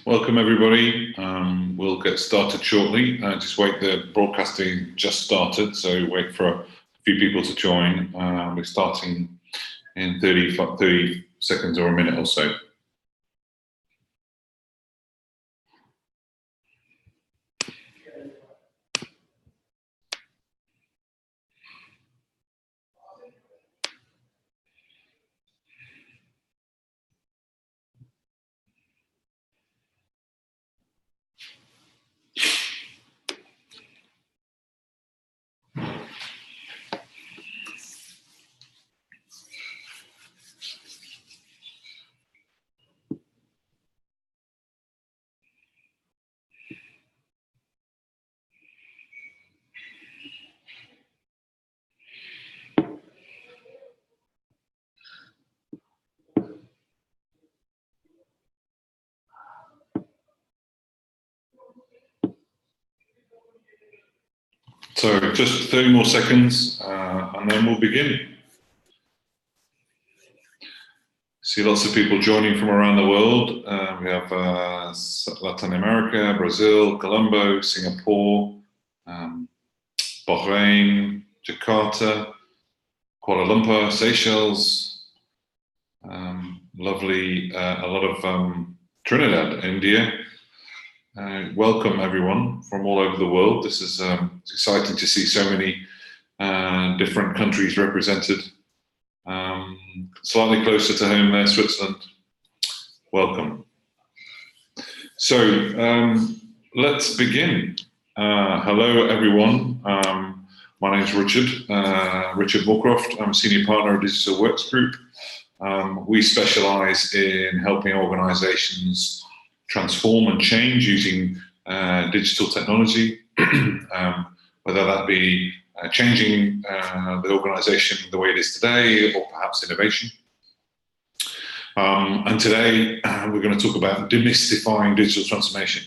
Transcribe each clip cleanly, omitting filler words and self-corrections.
Welcome everybody. We'll get started shortly. Just wait, the broadcasting just started, so wait for a few people to join. We're starting in 30 seconds or a minute or so. So just 30 more seconds and then we'll begin. See lots of people joining from around the world. We have Latin America, Brazil, Colombo, Singapore, Bahrain, Jakarta, Kuala Lumpur, Seychelles, lovely, a lot of Trinidad, India. Welcome everyone from all over the world. This is exciting to see so many different countries represented. Slightly closer to home there, Switzerland. Welcome. So let's begin. Hello everyone. My name is Richard Moorcroft. I'm a senior partner at Digital Works Group. We specialize in helping organizations transform and change using digital technology, whether that be changing the organization the way it is today, or perhaps innovation. And today we're going to talk about demystifying digital transformation.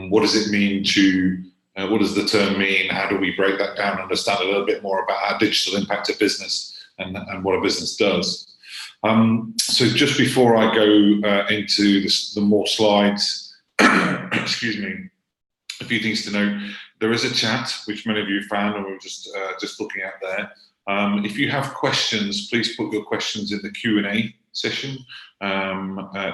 What does it mean to, what does the term mean? How do we break that down and understand a little bit more about how digital impact a business and what a business does? So just before I go into the more slides, excuse me, a few things to note. There is a chat, which many of you found, and we were just looking at there. If you have questions, please put your questions in the Q&A session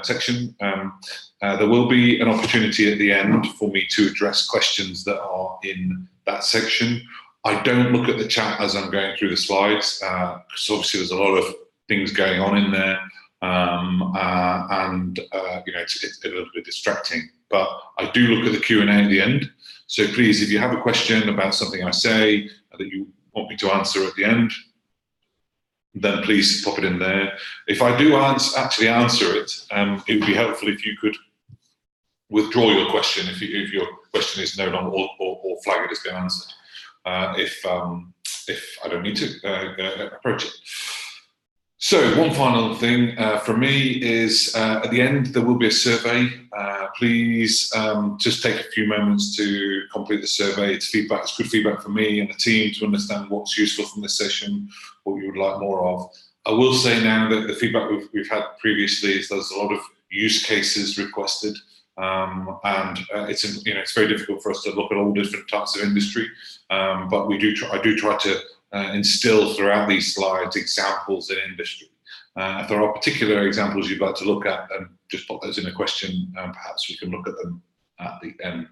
section. There will be an opportunity at the end for me to address questions that are in that section. I don't look at the chat as I'm going through the slides, because obviously there's a lot of things going on in there, and you know, it's a little bit distracting. But I do look at the Q&A at the end. So please, if you have a question about something I say that you want me to answer at the end, then please pop it in there. If I do actually answer it, it would be helpful if you could withdraw your question if your question is no longer, or flag it as being answered, if I don't need to approach it. So one final thing from me is at the end there will be a survey. Please just take a few moments to complete the survey. It's feedback, it's good feedback for me and the team to understand what's useful from this session, what you would like more of. I will say now that the feedback we've had previously is there's a lot of use cases requested, and it's very difficult for us to look at all different types of industry, but I do try to instill throughout these slides examples in industry. If there are particular examples you'd like to look at, then just put those in a question, and perhaps we can look at them at the end.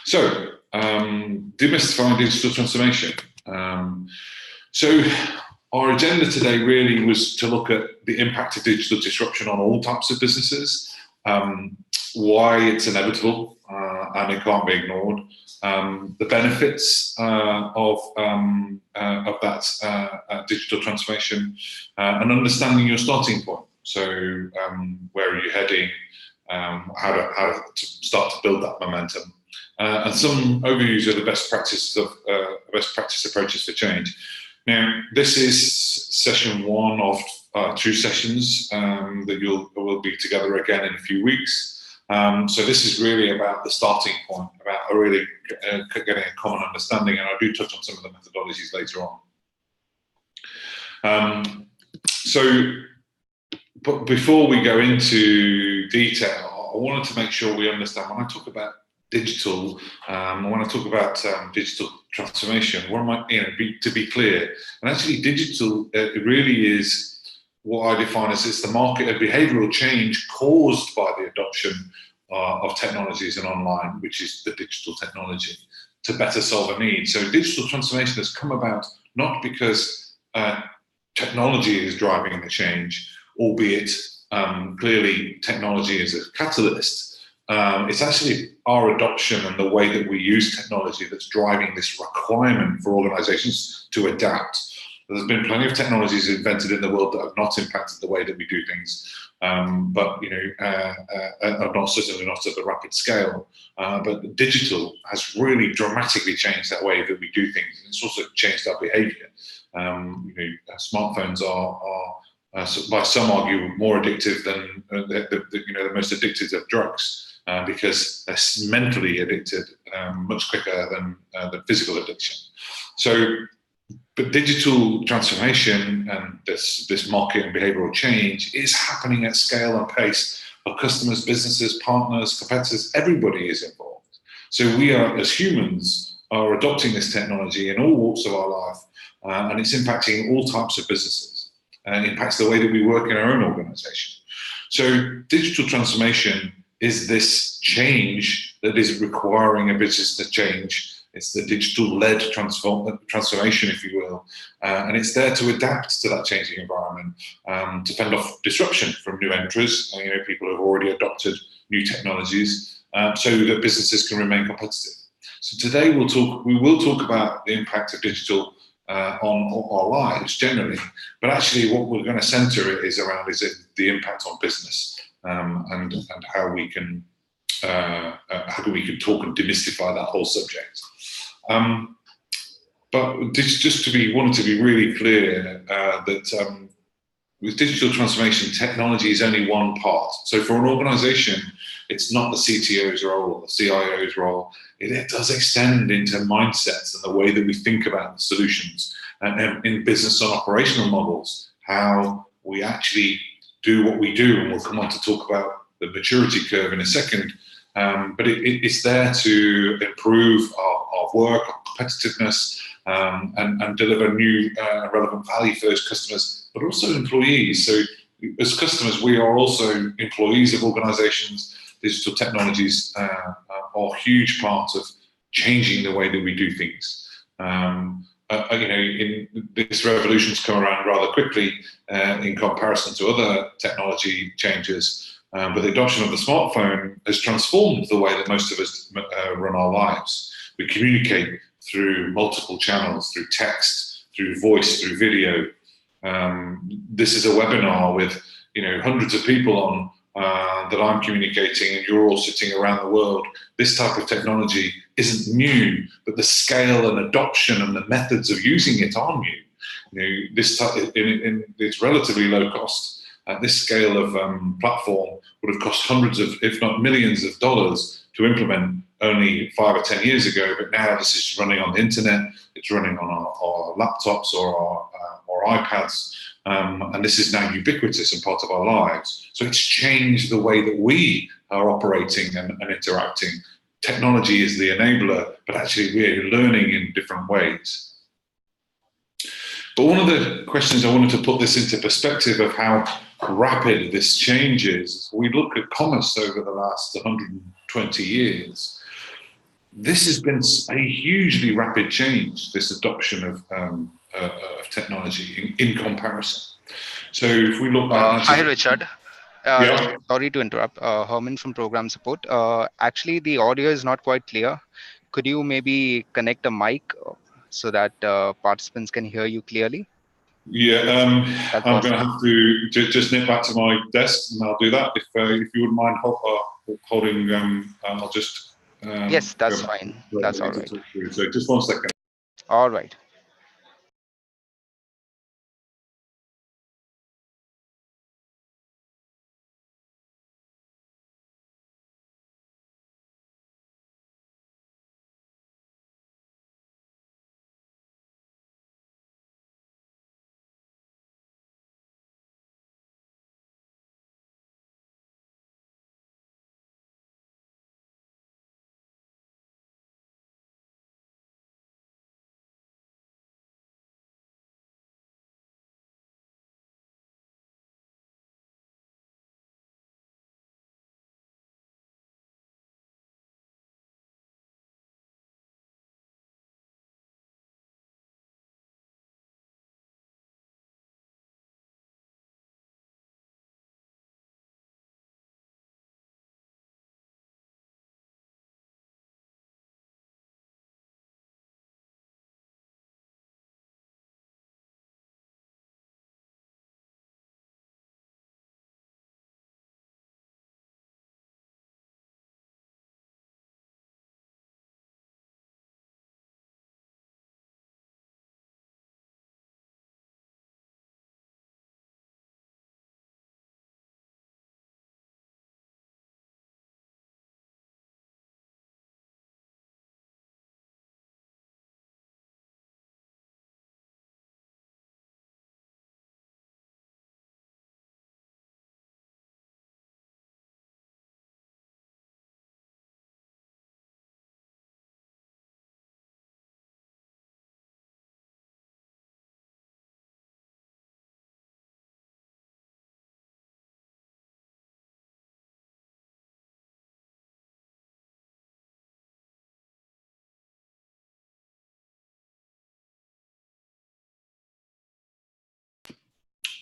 So, demystifying digital transformation. So our agenda today really was to look at the impact of digital disruption on all types of businesses, why it's inevitable and it can't be ignored, the benefits of that digital transformation, and understanding your starting point. So where are you heading, how to start to build that momentum, and some overviews of the best practices of best practice approaches for change. Now, this is session one of 2 sessions that we'll be together again in a few weeks. So this is really about the starting point, about really getting a common understanding, and I do touch on some of the methodologies later on. So but before we go into detail, I wanted to make sure we understand when I talk about digital, when I talk about digital transformation, what am I, to be clear, and actually digital, it really is what I define as it's the market of behavioral change caused by the adoption of technologies and online, which is the digital technology, to better solve a need. So digital transformation has come about not because technology is driving the change, albeit clearly technology is a catalyst. It's actually our adoption and the way that we use technology that's driving this requirement for organizations to adapt. There's been plenty of technologies invented in the world that have not impacted the way that we do things, but are not certainly not at the rapid scale. But digital has really dramatically changed that way that we do things, and it's also changed our behaviour. Smartphones are by some argue more addictive than the most addicted of drugs, because they're mentally addicted much quicker than physical addiction. So, but digital transformation and this market and behavioural change is happening at scale and pace for customers, businesses, partners, competitors. Everybody is involved. So we are, as humans, are adopting this technology in all walks of our life, and it's impacting all types of businesses, and it impacts the way that we work in our own organisation. So digital transformation is this change that is requiring a business to change. It's the digital-led transformation, if you will, and it's there to adapt to that changing environment, to fend off disruption from new entrants, people who have already adopted new technologies, so that businesses can remain competitive. So today we will talk about the impact of digital on our lives generally, but actually what we're going to centre it is around is the impact on business, and how we can talk and demystify that whole subject. But just wanted to be really clear that with digital transformation, technology is only one part. So for an organisation, it's not the CTO's role or the CIO's role. It does extend into mindsets and the way that we think about solutions, and in business and operational models, how we actually do what we do. And we'll come on to talk about the maturity curve in a second. But it's there to improve our work, our competitiveness, and deliver new relevant value for those customers, but also employees. So as customers, we are also employees of organizations. Digital technologies are a huge part of changing the way that we do things. This revolution's come around rather quickly in comparison to other technology changes. But the adoption of the smartphone has transformed the way that most of us run our lives. We communicate through multiple channels, through text, through voice, through video. This is a webinar with hundreds of people on that I'm communicating, and you're all sitting around the world. This type of technology isn't new, but the scale and adoption and the methods of using it are new. It's relatively low cost. At this scale of platform would have cost hundreds of, if not millions of dollars to implement only 5 or 10 years ago. But now this is running on the internet, it's running on our laptops or our iPads, and this is now ubiquitous and part of our lives. So it's changed the way that we are operating and interacting. Technology is the enabler, but actually we're learning in different ways. But one of the questions I wanted to put this into perspective of how rapid this change is, we look at commerce over the last 120 years. This has been a hugely rapid change, this adoption of technology in comparison. So if we look at... Hi, Richard. Yeah. Sorry to interrupt. Herman from Program Support. Actually, the audio is not quite clear. Could you maybe connect a mic so that participants can hear you clearly? Yeah, I'm going to have to just nip back to my desk, and I'll do that. If you wouldn't mind holding, I'll just... yes, that's fine. That's all right. So just 1 second. All right.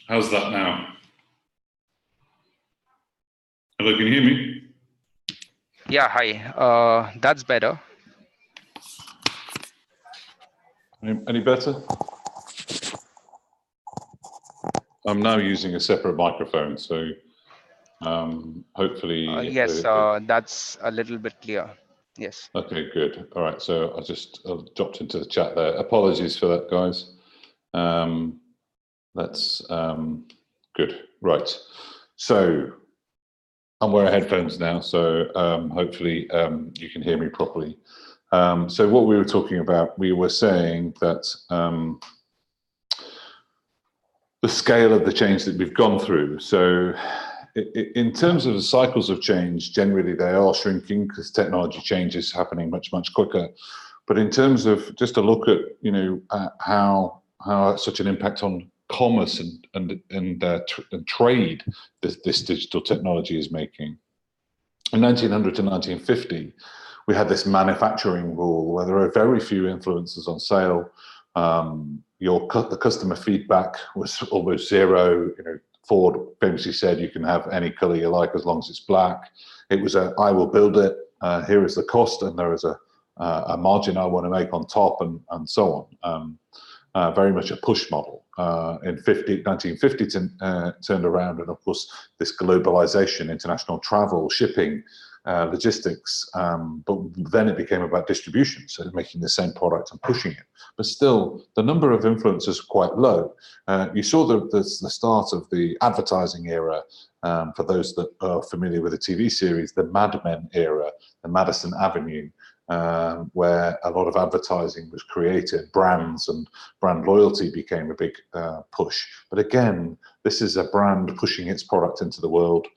How's that now? Hello, can you hear me? Yeah, hi. That's better. Any better? I'm now using a separate microphone, so hopefully. Yes, that's a little bit clear. Yes. Okay, good. All right, so I just dropped into the chat there. Apologies for that, guys. That's good. Right. So I'm wearing headphones now, so hopefully you can hear me properly. So what we were talking about, we were saying that the scale of the change that we've gone through. So in terms of the cycles of change, generally they are shrinking because technology change is happening much, much quicker. But in terms of just to look at, how such an impact on commerce and trade this digital technology is making. In 1900 to 1950, we had this manufacturing rule where there are very few influences on sale. The customer feedback was almost zero. Ford famously said, "You can have any color you like as long as it's black." It was I will build it. Here is the cost, and there is a margin I want to make on top, and so on. Very much a push model. In 1950 turned around, and of course this globalization, international travel, shipping, logistics, but then it became about distribution, so making the same product and pushing it. But still, the number of influencers quite low. You saw the start of the advertising era. For those that are familiar with the TV series, the Mad Men era, the Madison Avenue, where a lot of advertising was created, brands and brand loyalty became a big push. But again, this is a brand pushing its product into the world,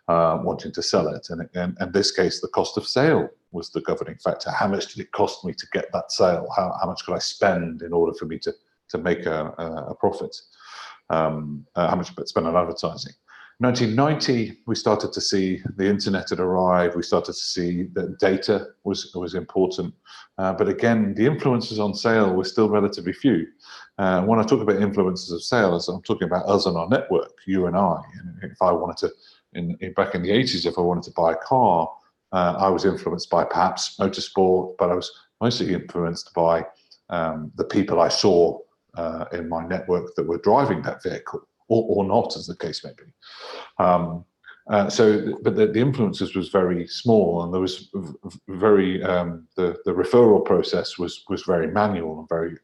wanting to sell it. And in this case, the cost of sale was the governing factor. How much did it cost me to get that sale? How much could I spend in order for me to make a profit? How much I spend on advertising? 1990, we started to see the internet had arrived. We started to see that data was important. But again, the influences on sale were still relatively few. When I talk about influences of sales, I'm talking about us and our network, you and I. And if I wanted to, back in the 80s, if I wanted to buy a car, I was influenced by perhaps motorsport, but I was mostly influenced by the people I saw in my network that were driving that vehicle. Or not, as the case may be. But the influences was very small, and there was very the referral process was very manual and very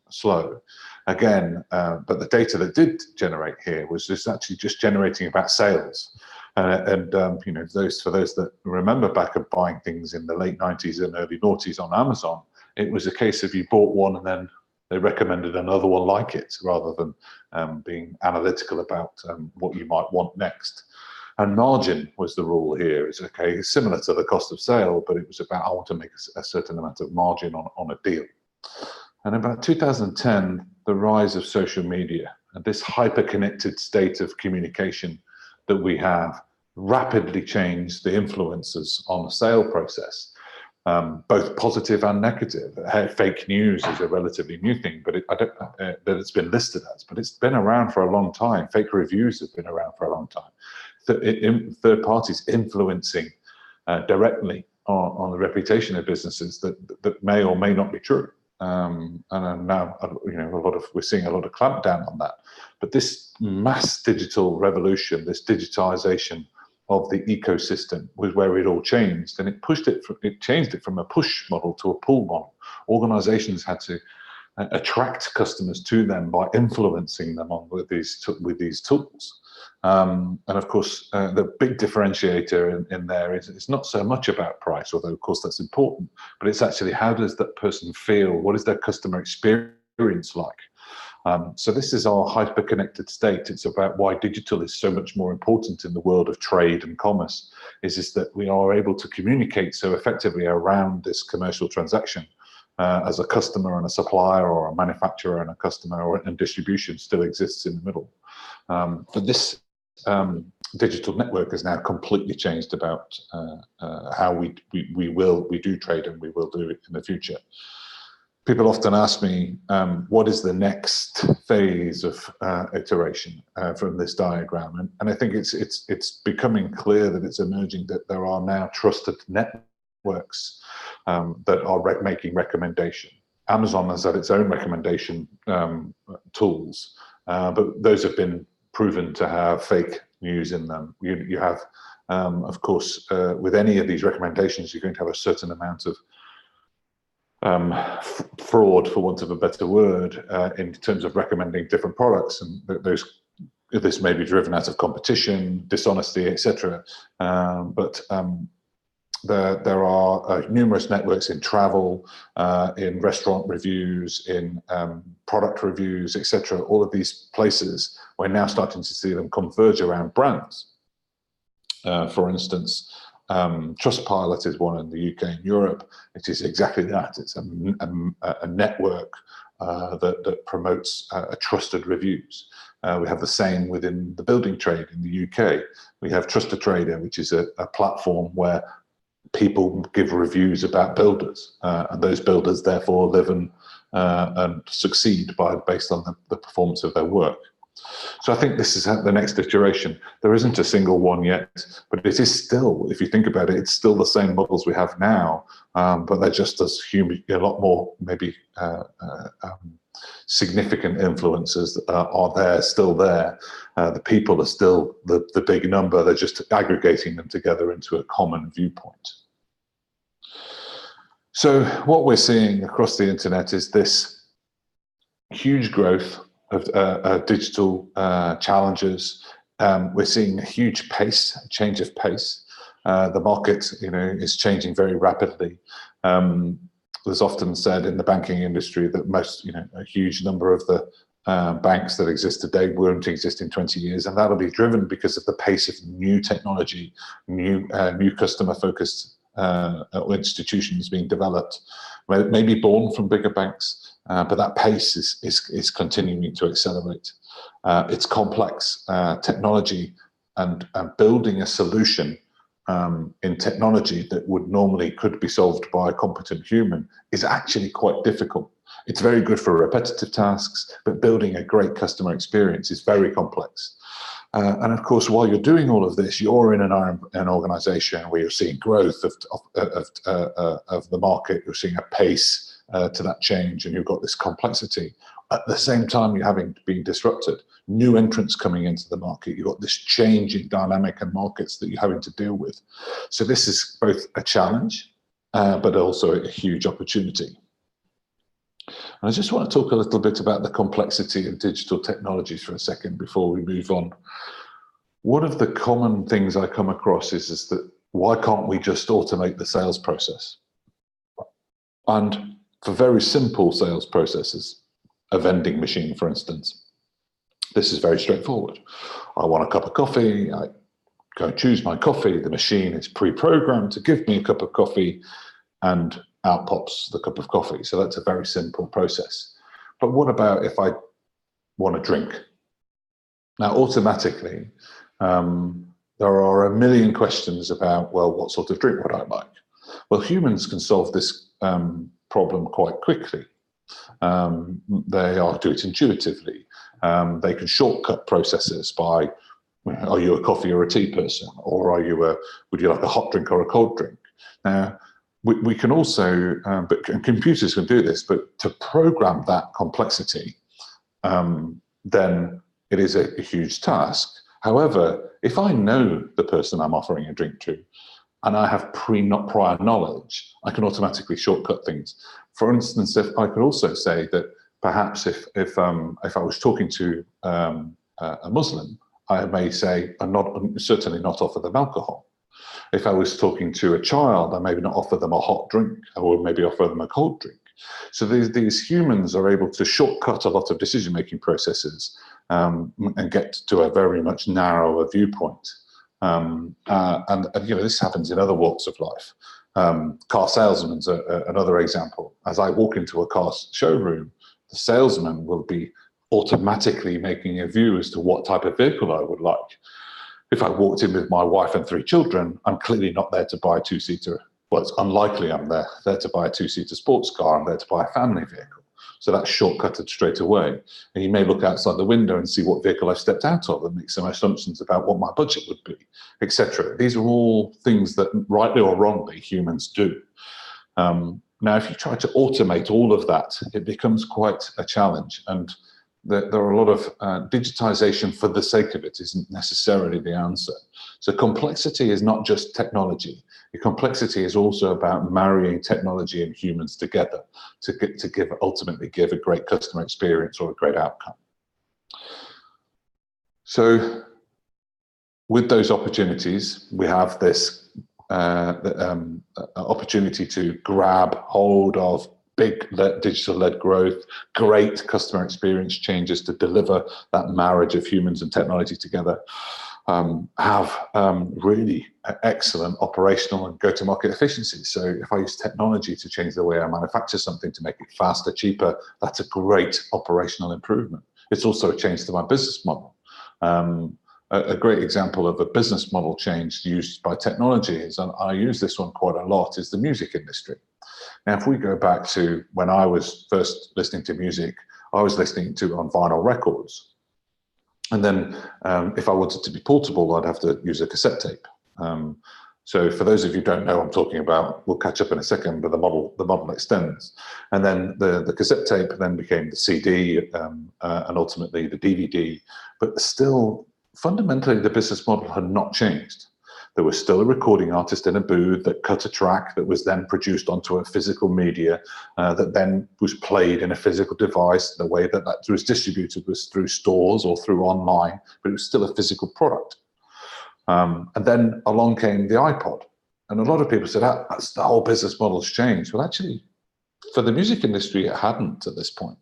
slow. Again, but the data that did generate here was actually just generating about sales. For those that remember back of buying things in the late 90s and early noughties on Amazon, it was a case of you bought one and then they recommended another one like it, rather than being analytical about what you might want next. And margin was the rule here. It's okay, similar to the cost of sale, but it was about I want to make a certain amount of margin on a deal. And about 2010, the rise of social media and this hyper-connected state of communication that we have rapidly changed the influences on the sale process. Both positive and negative. Fake news is a relatively new thing, but that it's been listed as, but it's been around for a long time. Fake reviews have been around for a long time. Third parties influencing directly on the reputation of businesses that may or may not be true. And now, we're seeing a lot of clampdown on that. But this mass digital revolution, this digitization of the ecosystem was where it all changed, and it changed it from a push model to a pull model. Organizations had to attract customers to them by influencing them with these tools. And of course, the big differentiator in there is it's not so much about price, although of course that's important, but it's actually how does that person feel? What is their customer experience like? So this is our hyper-connected state. It's about why digital is so much more important in the world of trade and commerce, is that we are able to communicate so effectively around this commercial transaction as a customer and a supplier, or a manufacturer and a customer, and distribution still exists in the middle. But this digital network has now completely changed about how we do trade, and we will do it in the future. people often ask me, what is the next phase of iteration from this diagram? And I think it's becoming clear that it's emerging that there are now trusted networks that are making recommendation. Amazon has had its own recommendation tools, but those have been proven to have fake news in them. You have, of course, with any of these recommendations, you're going to have a certain amount of fraud, for want of a better word, in terms of recommending different products, and this may be driven out of competition, dishonesty, etc. But there are numerous networks in travel, in restaurant reviews, in product reviews, etc. All of these places, we're now starting to see them converge around brands. For instance, Trustpilot is one in the UK and Europe. It is exactly that. It's a network that promotes trusted reviews. We have the same within the building trade in the UK. We have Trustatrader, which is a platform where people give reviews about builders, and those builders therefore live and succeed based on the performance of their work. So I think this is the next iteration. There isn't a single one yet, but it is still, if you think about it, it's still the same models we have now, but they're just as a lot more maybe significant influences are still there. The people are still the big number. They're just aggregating them together into a common viewpoint. So what we're seeing across the internet is this huge growth of digital challenges. We're seeing a huge change of pace. The market, is changing very rapidly. There's often said in the banking industry that a huge number of the banks that exist today won't exist in 20 years, and that'll be driven because of the pace of new technology, new customer-focused institutions being developed, maybe born from bigger banks. But that pace is continuing to accelerate. It's complex technology, and building a solution in technology that would normally could be solved by a competent human is actually quite difficult. It's very good for repetitive tasks, but building a great customer experience is very complex. And of course, while you're doing all of this, you're in an organization where you're seeing growth of the market, you're seeing a pace to that change, and you've got this complexity. At the same time, you're having been disrupted, new entrants coming into the market. You've got this change in dynamic and markets that you're having to deal with. So this is both a challenge, but also a huge opportunity. And I just want to talk a little bit about the complexity of digital technologies for a second before we move on. One of the common things I come across is that why can't we just automate the sales process? And for very simple sales processes, a vending machine, for instance, this is very straightforward. I want a cup of coffee. I go and choose my coffee. The machine is pre-programmed to give me a cup of coffee, and out pops the cup of coffee. So that's a very simple process. But what about if I want a drink? Now, automatically, there are a million questions about, well, what sort of drink would I like? Well, humans can solve this problem quite quickly. They do it intuitively. They can shortcut processes by, are you a coffee or a tea person? Or would you like a hot drink or a cold drink? Now, we can also, but computers can do this, but to program that complexity, then it is a huge task. However, if I know the person I'm offering a drink to, and I have prior knowledge, I can automatically shortcut things. For instance, if I could also say that perhaps if I was talking to a Muslim, I may say, certainly not offer them alcohol. If I was talking to a child, I maybe not offer them a hot drink, or maybe offer them a cold drink. So these humans are able to shortcut a lot of decision-making processes and get to a very much narrower viewpoint. And this happens in other walks of life. Car salesmen's another example. As I walk into a car showroom, the salesman will be automatically making a view as to what type of vehicle I would like. If I walked in with my wife and 3 children, I'm clearly not there to buy a 2-seater well, it's unlikely I'm there to buy a two-seater sports car. I'm there to buy a family vehicle. So that's shortcutted straight away. And you may look outside the window and see what vehicle I've stepped out of and make some assumptions about what my budget would be, etc. These are all things that, rightly or wrongly, humans do. Now, if you try to automate all of that, it becomes quite a challenge. And there are a lot of digitization for the sake of it isn't necessarily the answer. So complexity is not just technology. The complexity is also about marrying technology and humans together to ultimately give a great customer experience or a great outcome. So with those opportunities, we have this opportunity to grab hold of big digital-led growth, great customer experience changes to deliver that marriage of humans and technology together, have really excellent operational and go-to-market efficiency. So if I use technology to change the way I manufacture something to make it faster, cheaper, that's a great operational improvement. It's also a change to my business model. A great example of a business model change used by technology is, and I use this one quite a lot, is the music industry. Now, if we go back to when I was first listening to music, I was listening to on vinyl records. And then if I wanted to be portable, I'd have to use a cassette tape. So for those of you who don't know what I'm talking about, we'll catch up in a second, but the model extends. And then the cassette tape then became the CD and ultimately the DVD. But still, fundamentally, the business model had not changed. There was still a recording artist in a booth that cut a track that was then produced onto a physical media that then was played in a physical device. The way that was distributed was through stores or through online, but it was still a physical product. And then along came the iPod. And a lot of people said, that's the whole business model's changed. Well, actually, for the music industry, it hadn't at this point.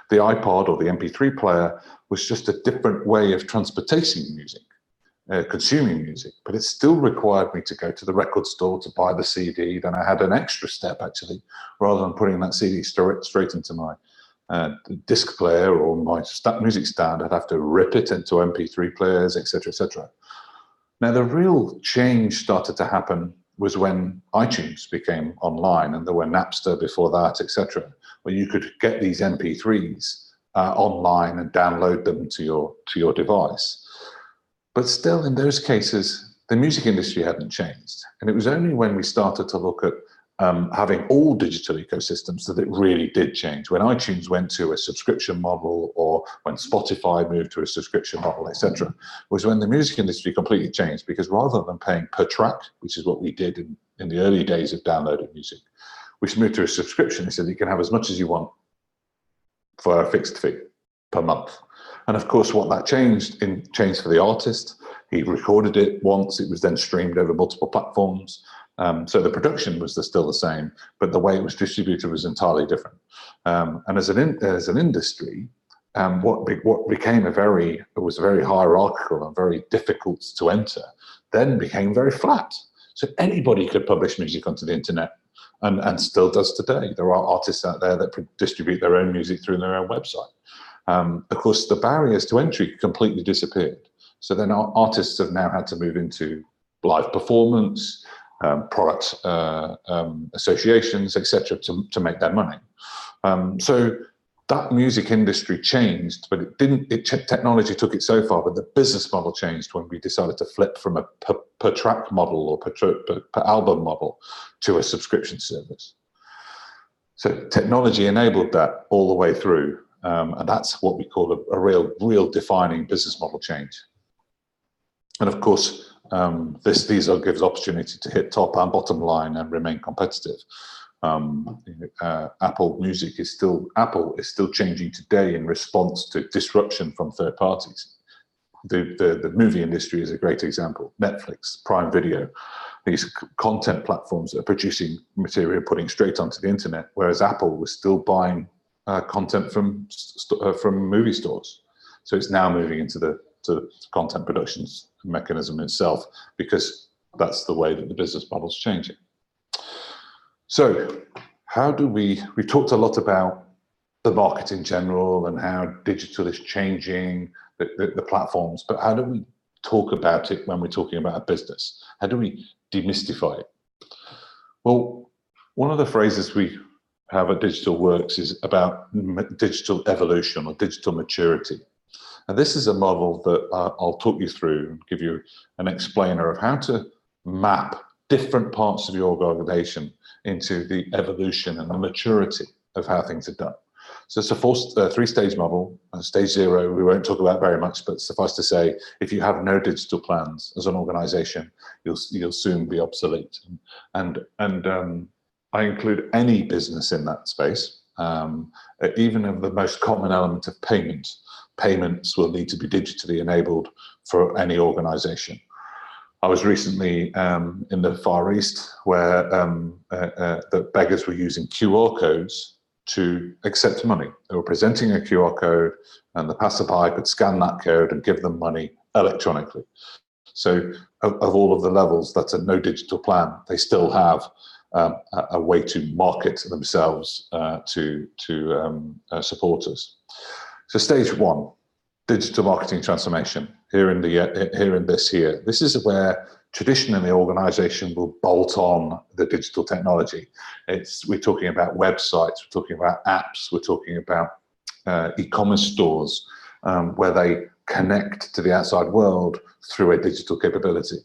The iPod or the MP3 player was just a different way of transporting music. Consuming music, but it still required me to go to the record store to buy the CD. Then I had an extra step, actually, rather than putting that CD straight into my disc player or my music stand, I'd have to rip it into MP3 players, etc., etc. Now, the real change started to happen was when iTunes became online, and there were Napster before that, etc., where you could get these MP3s online and download them to your device. But still, in those cases, the music industry hadn't changed. And it was only when we started to look at having all digital ecosystems that it really did change. When iTunes went to a subscription model, or when Spotify moved to a subscription model, etc., was when the music industry completely changed. Because rather than paying per track, which is what we did in the early days of downloading music, we moved to a subscription. They said you can have as much as you want for a fixed fee per month. And of course, what that changed for the artist. He recorded it once, it was then streamed over multiple platforms. So the production was still the same, but the way it was distributed was entirely different. And as an industry, what became was very hierarchical and very difficult to enter, then became very flat. So anybody could publish music onto the internet, and still does today. There are artists out there that distribute their own music through their own website. Of course, the barriers to entry completely disappeared. So then our artists have now had to move into live performance, product associations, etc., to make their money. So that music industry changed, but it didn't. Technology took it so far, but the business model changed when we decided to flip from a per track model or per album model to a subscription service. So technology enabled that all the way through. And that's what we call a real defining business model change. And of course, this gives opportunity to hit top and bottom line and remain competitive. Apple Music is still changing today in response to disruption from third parties. The movie industry is a great example. Netflix, Prime Video, these content platforms that are producing material, putting straight onto the internet, whereas Apple was still buying content from movie stores. So it's now moving into the content productions mechanism itself, because that's the way that the business model's changing. So how do we've talked a lot about the market in general and how digital is changing the platforms, but how do we talk about it when we're talking about a business? How do we demystify it? Well, one of the phrases we have at Digital Works is about digital evolution or digital maturity. And this is a model that I'll talk you through and give you an explainer of how to map different parts of your organization into the evolution and the maturity of how things are done. So it's a three-stage model. Stage 0, we won't talk about very much, but suffice to say, if you have no digital plans as an organization, you'll soon be obsolete. And I include any business in that space, even of the most common element of payment. Payments will need to be digitally enabled for any organization. I was recently in the Far East where the beggars were using QR codes to accept money. They were presenting a QR code and the passerby could scan that code and give them money electronically. So of all of the levels, that's a no digital plan. They still have a way to market themselves to supporters. So stage 1, digital marketing transformation. Here in this. This is where traditionally the organization will bolt on the digital technology. We're talking about websites, we're talking about apps, we're talking about e-commerce stores where they connect to the outside world through a digital capability.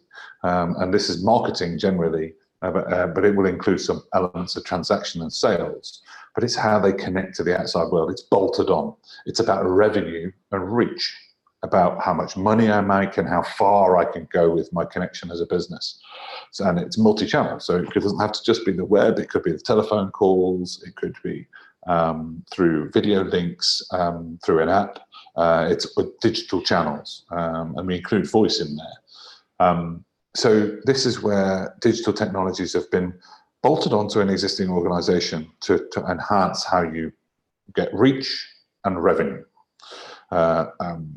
And this is marketing generally, but it will include some elements of transaction and sales. But it's how they connect to the outside world. It's bolted on. It's about revenue and reach, about how much money I make and how far I can go with my connection as a business. And it's multi-channel, so it doesn't have to just be the web. It could be the telephone calls. It could be through video links, through an app. It's with digital channels, and we include voice in there. So this is where digital technologies have been bolted onto an existing organization to enhance how you get reach and revenue.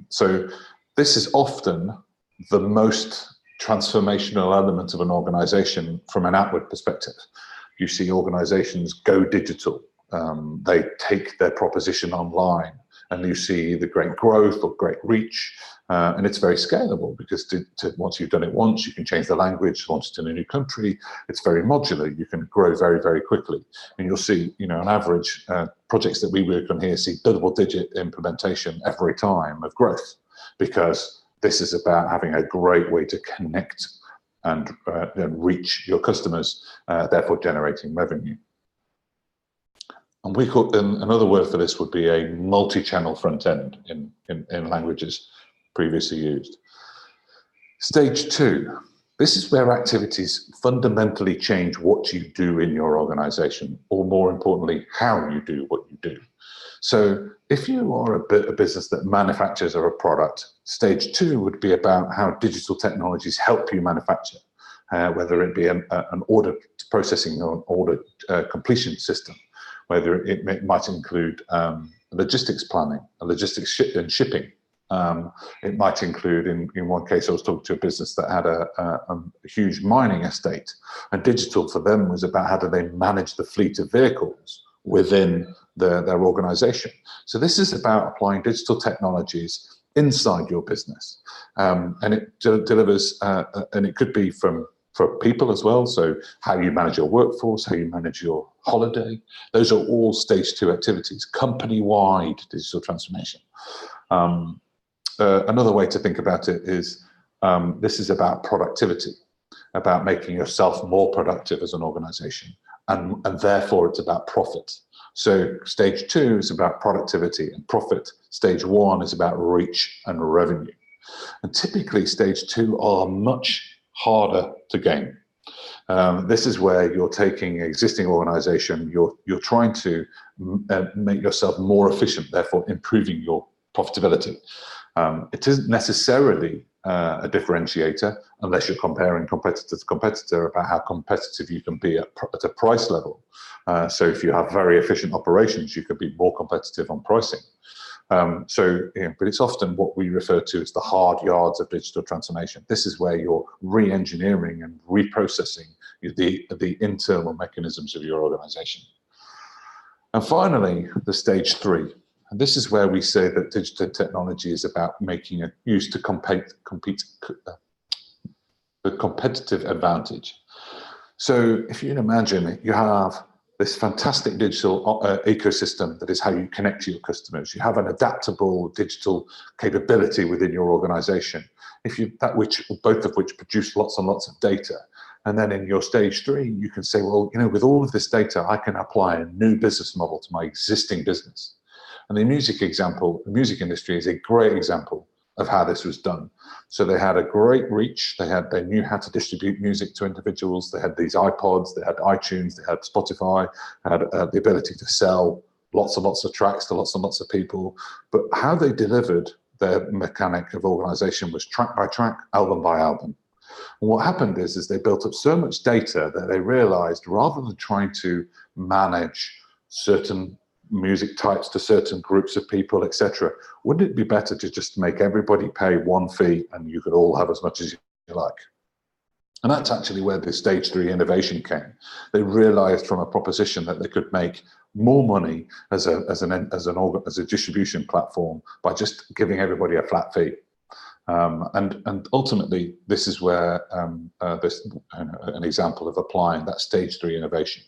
So this is often the most transformational element of an organization from an outward perspective. You see organizations go digital. They take their proposition online, and you see the great growth or great reach. And it's very scalable because once you've done it once, you can change the language, launch it in a new country. It's very modular. You can grow very, very quickly. And you'll see, on average, projects that we work on here see double-digit implementation every time of growth, because this is about having a great way to connect and reach your customers, therefore generating revenue. And we call another word for this would be a multi-channel front end in languages previously used. Stage 2, this is where activities fundamentally change what you do in your organization, or more importantly, how you do what you do. So if you are a business that manufactures a product, stage 2 would be about how digital technologies help you manufacture, whether it be an order processing or an order completion system, whether it might include logistics planning, logistics and shipping. It might include, in one case, I was talking to a business that had a huge mining estate, and digital for them was about how do they manage the fleet of vehicles within their organization. So this is about applying digital technologies inside your business, and it delivers, and it could be for people as well. So how you manage your workforce, how you manage your holiday, those are all stage 2 activities, company-wide digital transformation. Another way to think about it is this is about productivity, about making yourself more productive as an organization, and therefore it's about profit. So stage 2 is about productivity and profit. Stage 1 is about reach and revenue. And typically stage 2 are much harder to gain. This is where you're taking an existing organization, you're trying to make yourself more efficient, therefore improving your profitability. It isn't necessarily a differentiator unless you're comparing competitor to competitor about how competitive you can be at a price level. So if you have very efficient operations, you could be more competitive on pricing. But it's often what we refer to as the hard yards of digital transformation. This is where you're re-engineering and reprocessing the internal mechanisms of your organization. And finally, the stage 3. And this is where we say that digital technology is about making it used to compete the competitive advantage. So if you can imagine, you have this fantastic digital ecosystem that is how you connect to your customers. You have an adaptable digital capability within your organization, both of which produce lots and lots of data. And then in your stage 3, you can say, well, with all of this data, I can apply a new business model to my existing business. And the music industry is a great example of how this was done. So they had a great reach. They knew how to distribute music to individuals. They had these iPods, they had iTunes, they had Spotify, had the ability to sell lots and lots of tracks to lots and lots of people. But how they delivered their mechanic of organization was track by track, album by album. And what happened is they built up so much data that they realized, rather than trying to manage certain music types to certain groups of people, etc., wouldn't it be better to just make everybody pay one fee and you could all have as much as you like? And that's actually where the stage 3 innovation came. They realized from a proposition that they could make more money as a distribution platform by just giving everybody a flat fee. And ultimately, this is where an example of applying that stage 3 innovation.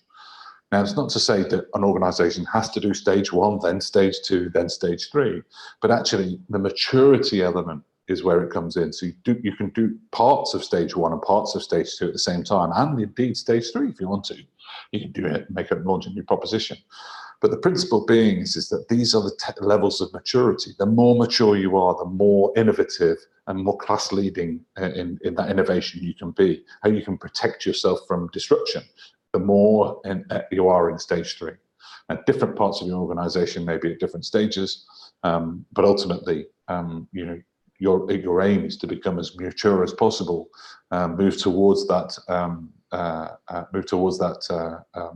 Now, it's not to say that an organization has to do stage 1, then stage 2, then stage 3, but actually the maturity element is where it comes in. So you can do parts of stage 1 and parts of stage 2 at the same time, and indeed stage 3 if you want to. You can do it, launch a new proposition. But the principle being is that these are the levels of maturity. The more mature you are, the more innovative and more class leading in that innovation you can be, how you can protect yourself from disruption, the more you are in stage 3. At different parts of your organization may be at different stages, but ultimately, your aim is to become as mature as possible, move towards that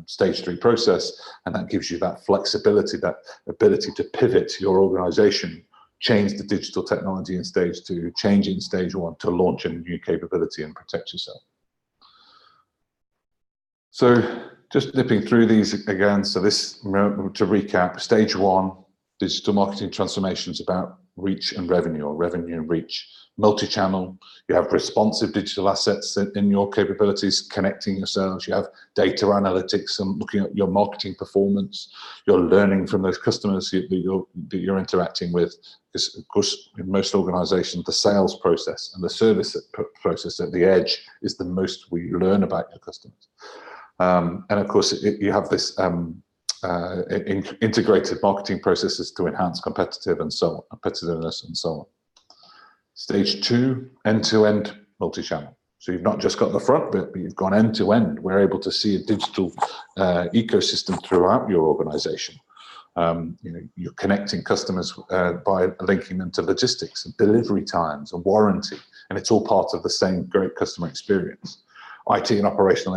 stage 3 process, and that gives you that flexibility, that ability to pivot your organization, change the digital technology in stage 2, change it in stage 1 to launch a new capability and protect yourself. So just nipping through these again. So this, to recap, stage 1, digital marketing transformations about reach and revenue, or revenue and reach. Multi-channel, you have responsive digital assets in your capabilities, connecting yourselves. You have data analytics and looking at your marketing performance. You're learning from those customers that you're interacting with. Because, of course, in most organizations, the sales process and the service process at the edge is the most we learn about your customers. And of course, you have this integrated marketing processes to enhance competitiveness and so on. Stage 2, end-to-end multi-channel. So you've not just got the front bit, but you've gone end-to-end. We're able to see a digital ecosystem throughout your organization. You're connecting customers by linking them to logistics and delivery times and warranty, and it's all part of the same great customer experience. IT and operational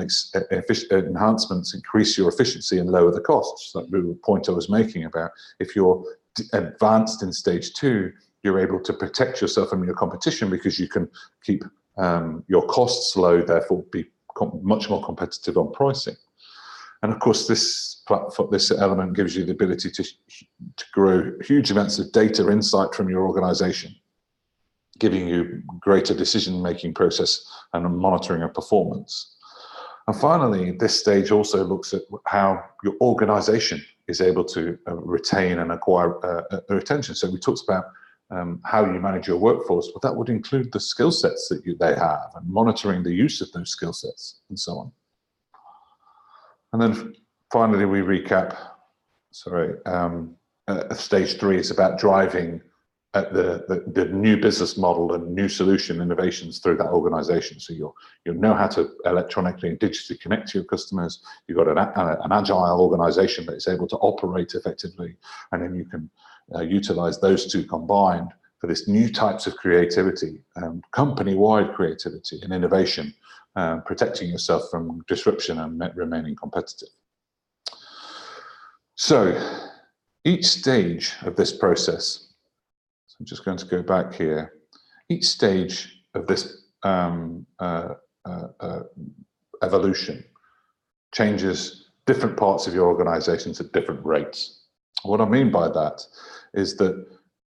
enhancements increase your efficiency and lower the costs. That the point I was making about if you're advanced in stage 2, you're able to protect yourself from your competition because you can keep your costs low, therefore be much more competitive on pricing. And of course, this element gives you the ability to grow huge amounts of data insight from your organization, giving you greater decision-making process and monitoring of performance. And finally, this stage also looks at how your organization is able to retain and acquire retention. So we talked about how you manage your workforce, but that would include the skill sets that they have and monitoring the use of those skill sets and so on. And then finally, we recap, stage 3 is about driving the new business model and new solution innovations through that organization. So you know how to electronically and digitally connect to your customers. You've got an agile organization that is able to operate effectively, and then you can utilize those two combined for this new types of creativity, company-wide creativity and innovation, protecting yourself from disruption and remaining competitive. So each stage of this process, I'm just going to go back here. Each stage of this evolution changes different parts of your organizations at different rates. What I mean by that is that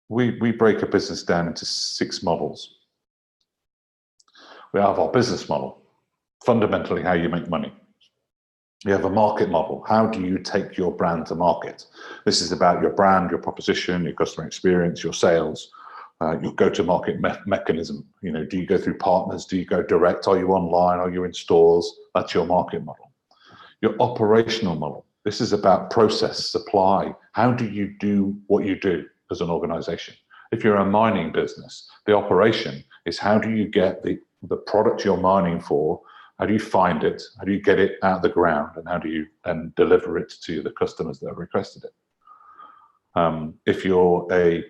we break a business down into 6 models. We have our business model, fundamentally how you make money. You have a market model. How do you take your brand to market? This is about your brand, your proposition, your customer experience, your sales, your go-to-market mechanism. You know, do you go through partners? Do you go direct? Are you online? Are you in stores? That's your market model. Your operational model. This is about process, supply. How do you do what you do as an organization? If you're a mining business, the operation is how do you get the product you're mining for. How do you find it? How do you get it out of the ground? And how do you then deliver it to the customers that have requested it? If you're a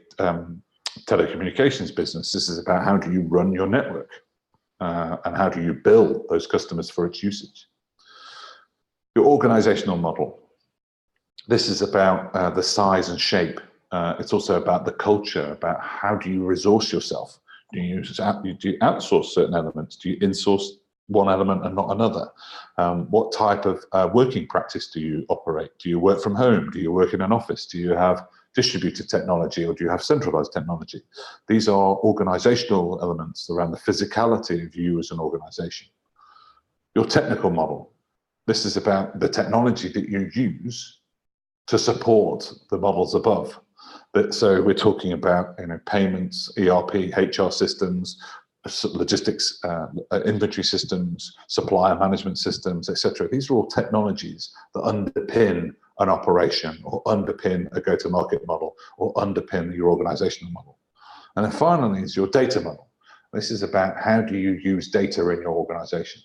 telecommunications business, this is about how do you run your network? And how do you bill those customers for its usage? Your organizational model. This is about the size and shape. It's also about the culture, about how do you resource yourself? Do you outsource certain elements? Do you insource one element and not another? What type of working practice do you operate? Do you work from home? Do you work in an office? Do you have distributed technology, or do you have centralized technology? These are organizational elements around the physicality of you as an organization. Your technical model. This is about the technology that you use to support the models above. So we're talking about, you know, payments, ERP, HR systems, logistics, inventory systems, supplier management systems, etc. These are all technologies that underpin an operation, or underpin a go-to-market model, or underpin your organizational model. And then finally is your data model. This is about how do you use data in your organization.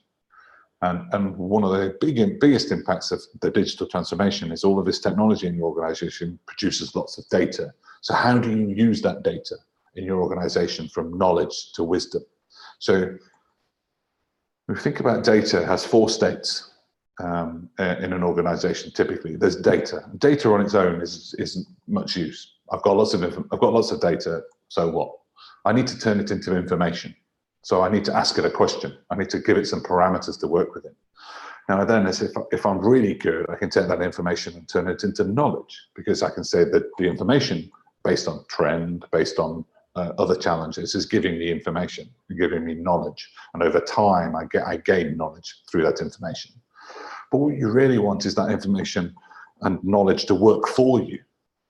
And one of the biggest impacts of the digital transformation is all of this technology in your organization produces lots of data. So how do you use that data in your organization from knowledge to wisdom? So we think about data has 4 states in an organization. Typically, there's data. Data on its own isn't much use. I've got lots of data. So what? I need to turn it into information. So I need to ask it a question. I need to give it some parameters to work with it. Now then, as if I'm really good, I can take that information and turn it into knowledge, because I can say that the information, based on trend, based on other challenges, is giving me information, giving me knowledge. And over time, I gain knowledge through that information. But what you really want is that information and knowledge to work for you.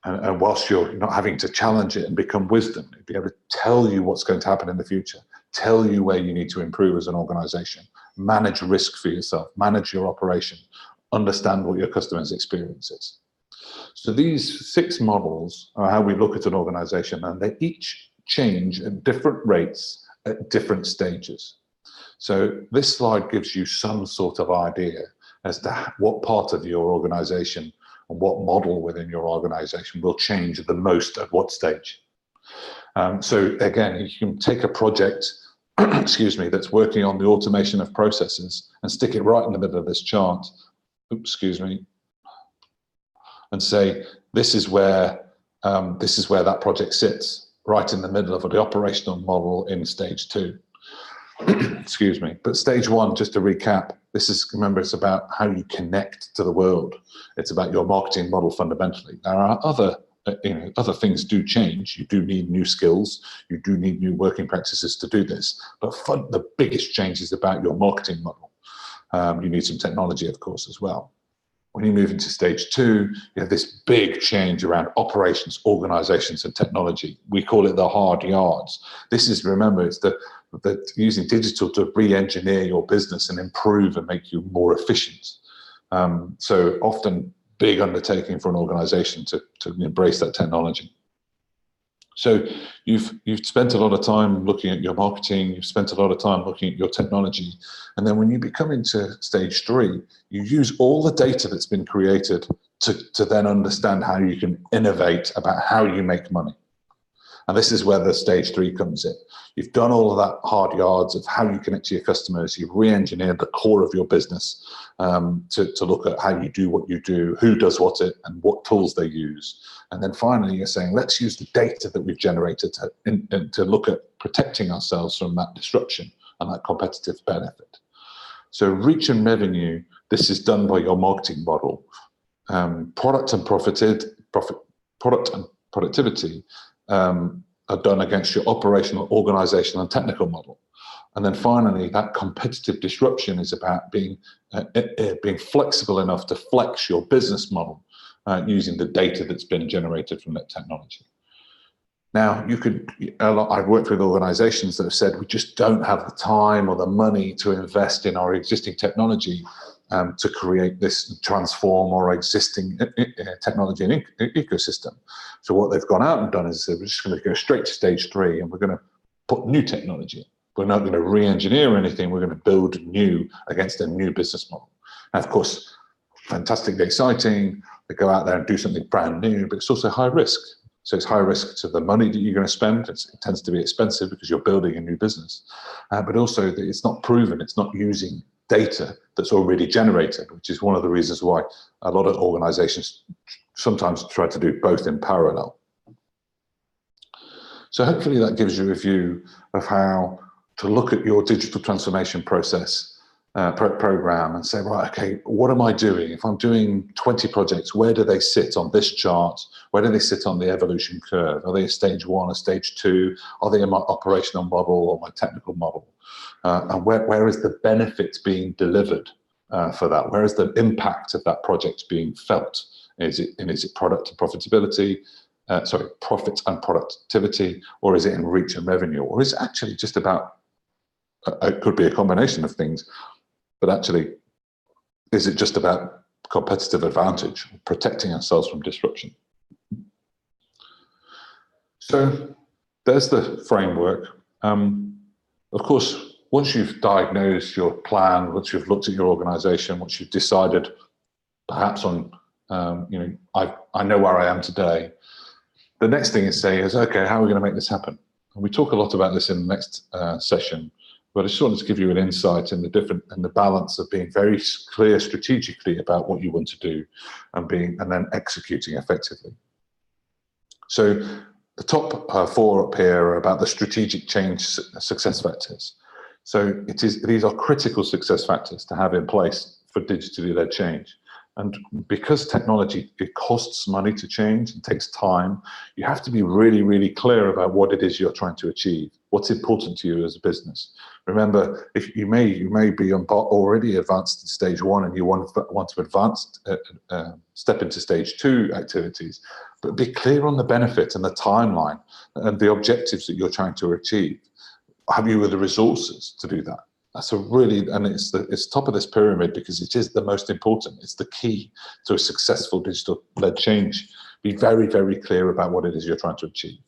And whilst you're not having to challenge it and become wisdom, it'd be able to tell you what's going to happen in the future, tell you where you need to improve as an organization, manage risk for yourself, manage your operation, understand what your customers' experience is. So these 6 models are how we look at an organization, and they each change at different rates at different stages. So this slide gives you some sort of idea as to what part of your organization and what model within your organization will change the most at what stage. So again, you can take a project, excuse me, that's working on the automation of processes and stick it right in the middle of this chart, excuse me, and say, this is where that project sits, right in the middle of the operational model in stage 2. Excuse me. But stage 1, just to recap, remember, it's about how you connect to the world. It's about your marketing model fundamentally. There are other things do change. You do need new skills. You do need new working practices to do this. But the biggest change is about your marketing model. You need some technology, of course, as well. When you move into stage 2, you have this big change around operations, organizations, and technology. We call it the hard yards. This is, remember, it's the using digital to re-engineer your business and improve and make you more efficient. So often big undertaking for an organization to embrace that technology. So you've spent a lot of time looking at your marketing, you've spent a lot of time looking at your technology, and then when you become into stage 3, you use all the data that's been created to then understand how you can innovate about how you make money. And this is where the stage 3 comes in. You've done all of that hard yards of how you connect to your customers. You've re-engineered the core of your business to look at how you do what you do, who does what and what tools they use. And then finally, you're saying, let's use the data that we've generated to look at protecting ourselves from that disruption and that competitive benefit. So reach and revenue, this is done by your marketing model. Product and productivity are done against your operational, organizational, and technical model. And then finally, that competitive disruption is about being flexible enough to flex your business model using the data that's been generated from that technology. Now, I've worked with organizations that have said, we just don't have the time or the money to invest in our existing technology to create this, transform our existing technology and ecosystem. So what they've gone out and done is we're just going to go straight to stage 3 and we're going to put new technology in. We're not going to re-engineer anything. We're going to build new against a new business model. And of course, fantastically exciting. They go out there and do something brand new, but it's also high risk. So it's high risk to the money that you're going to spend. It tends to be expensive because you're building a new business, but also that it's not proven. It's not using data that's already generated, which is one of the reasons why a lot of organizations sometimes try to do both in parallel. So hopefully that gives you a view of how to look at your digital transformation process program and say, right, okay, what am I doing? If I'm doing 20 projects, where do they sit on this chart? Where do they sit on the evolution curve? Are they a stage 1 or stage 2? Are they in my operational model or my technical model? And where is the benefit being delivered for that? Where is the impact of that project being felt? Is it product and profitability? Profit and productivity, or is it in reach and revenue? Or is it actually just about, it could be a combination of things, but actually, is it just about competitive advantage, protecting ourselves from disruption? So there's the framework. Of course, once you've diagnosed your plan, once you've looked at your organization, once you've decided perhaps on, I know where I am today, the next thing is saying is, okay, how are we going to make this happen? And we talk a lot about this in the next session, but I just wanted to give you an insight in the balance of being very clear strategically about what you want to do and then executing effectively. So the top 4 up here are about the strategic change success factors. So these are critical success factors to have in place for digitally led change. And because technology, it costs money to change and takes time, you have to be really, really clear about what it is you're trying to achieve, what's important to you as a business. Remember, if you may be already advanced in stage 1 and you want to advance, step into stage 2 activities, but be clear on the benefit and the timeline and the objectives that you're trying to achieve. Have you the resources to do that? That's it's top of this pyramid because it is the most important. It's the key to a successful digital-led change. Be very, very clear about what it is you're trying to achieve.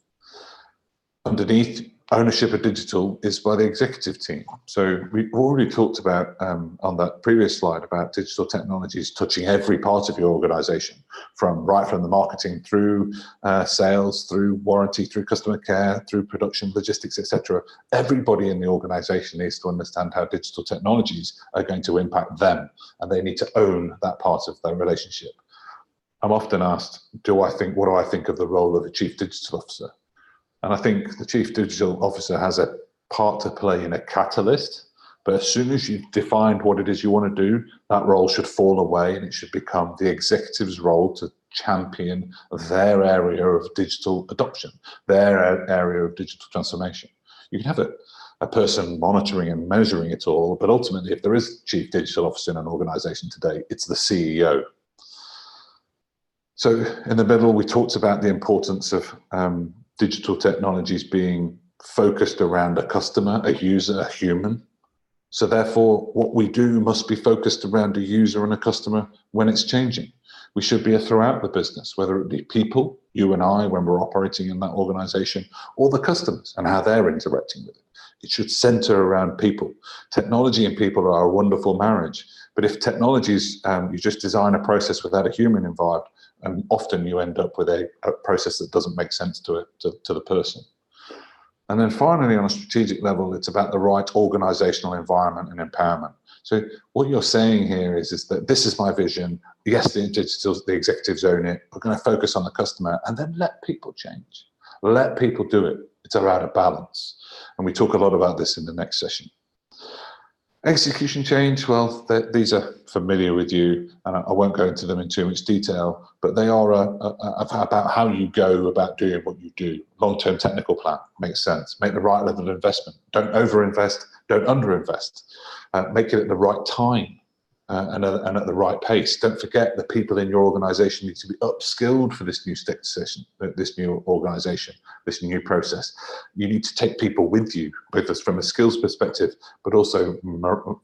Underneath, ownership of digital is by the executive team. So we've already talked about on that previous slide about digital technologies touching every part of your organization, from the marketing through sales, through warranty, through customer care, through production, logistics, etc. Everybody in the organization needs to understand how digital technologies are going to impact them, and they need to own that part of their relationship. I'm often asked, what do I think of the role of a chief digital officer? And I think the chief digital officer has a part to play in a catalyst, but as soon as you've defined what it is you want to do, that role should fall away and it should become the executive's role to champion their area of digital adoption, their area of digital transformation. You can have a person monitoring and measuring it all, but ultimately, if there is a chief digital officer in an organization today, it's the CEO. So in the middle, we talked about the importance of digital technologies being focused around a customer, a user, a human. So therefore, what we do must be focused around a user and a customer when it's changing. We should be throughout the business, whether it be people, you and I, when we're operating in that organization, or the customers and how they're interacting with it. It should center around people. Technology and people are a wonderful marriage. But if technologies, you just design a process without a human involved, and often you end up with a process that doesn't make sense to the person. And then finally, on a strategic level, it's about the right organizational environment and empowerment. So what you're saying here is that this is my vision. Yes, the executives own it. We're going to focus on the customer and then let people change. Let people do it. It's about a balance. And we talk a lot about this in the next session. Execution change, well, these are familiar with you, and I won't go into them in too much detail, but they are about how you go about doing what you do. Long-term technical plan makes sense. Make the right level of investment. Don't overinvest, don't underinvest. Make it at the right time and at the right pace. Don't forget that people in your organization need to be upskilled for this new station, this new organization, this new process. You need to take people with you, both from a skills perspective, but also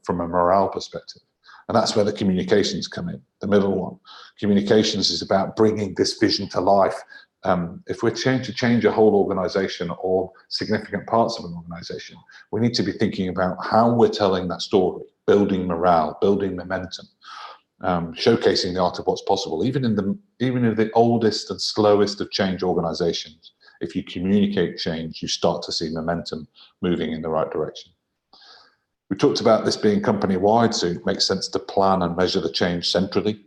from a morale perspective. And that's where the communications come in, the middle one. Communications is about bringing this vision to life. If we're trying to change a whole organization or significant parts of an organization, we need to be thinking about how we're telling that story, building morale, building momentum, showcasing the art of what's possible. Even in the oldest and slowest of change organizations, if you communicate change, you start to see momentum moving in the right direction. We talked about this being company-wide, so it makes sense to plan and measure the change centrally.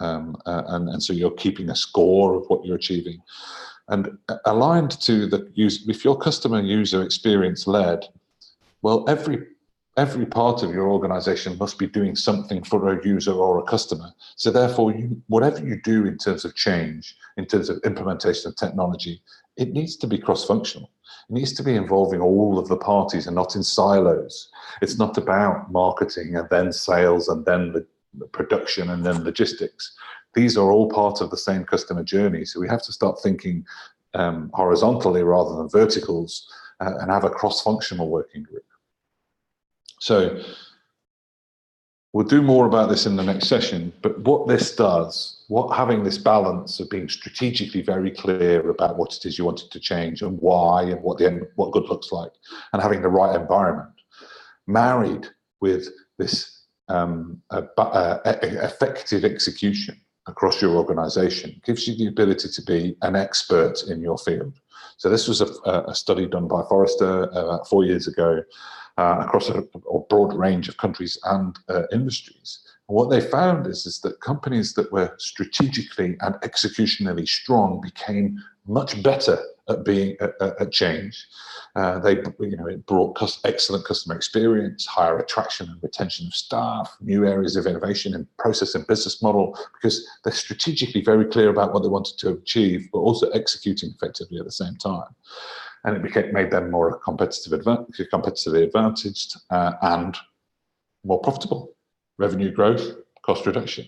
And so you're keeping a score of what you're achieving. And aligned to the user, if you're customer user experience led, well, every part of your organization must be doing something for a user or a customer. So therefore, whatever you do in terms of change, in terms of implementation of technology, it needs to be cross-functional. It needs to be involving all of the parties and not in silos. It's not about marketing and then sales and then the production and then logistics. These are all part of the same customer journey. So we have to start thinking horizontally rather than verticals and have a cross-functional working group. So we'll do more about this in the next session, but what this does, having this balance of being strategically very clear about what it is you wanted to change and why and what good looks like, and having the right environment, married with this effective execution across your organization, gives you the ability to be an expert in your field. So this was a study done by Forrester about 4 years ago, across a broad range of countries and industries. And what they found is that companies that were strategically and executionally strong became much better at being at change. It brought excellent customer experience, higher attraction and retention of staff, new areas of innovation in process and business model, because they're strategically very clear about what they wanted to achieve, but also executing effectively at the same time. And it made them more competitively advantaged and more profitable. Revenue growth, cost reduction.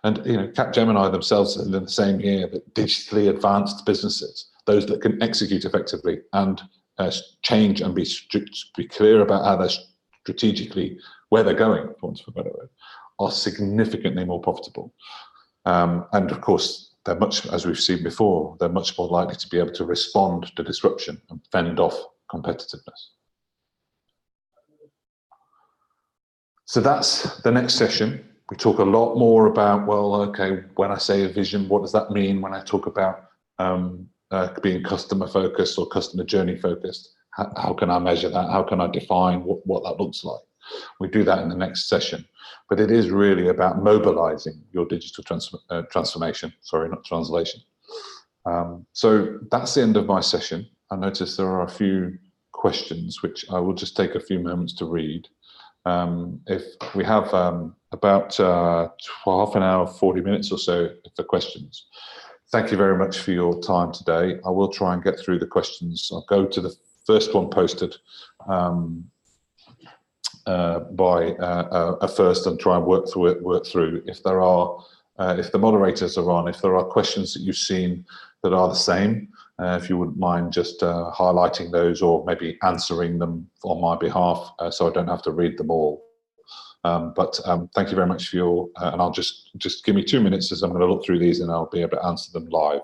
And Capgemini themselves are in the same year that digitally advanced businesses, those that can execute effectively and change and be clear about how they're strategically, where they're going, for want of a better word, are significantly more profitable. And of course, they're much, as we've seen before, they're much more likely to be able to respond to disruption and fend off competitiveness. So that's the next session. We talk a lot more about, well, okay, when I say a vision, what does that mean? When I talk about being customer focused or customer journey focused, how can I measure that? How can I define what that looks like? We do that in the next session, but it is really about mobilizing your digital transformation, sorry, not translation. So that's the end of my session. I notice there are a few questions, which I will just take a few moments to read. If we have about half an hour, 40 minutes or so for questions. Thank you very much for your time today. I will try and get through the questions. I'll go to the first one posted by first and try and work through. If there are, if the moderators are on, if there are questions that you've seen that are the same, if you wouldn't mind just highlighting those or maybe answering them on my behalf, so I don't have to read them all. But thank you very much for your, and I'll just give me 2 minutes as I'm going to look through these and I'll be able to answer them live.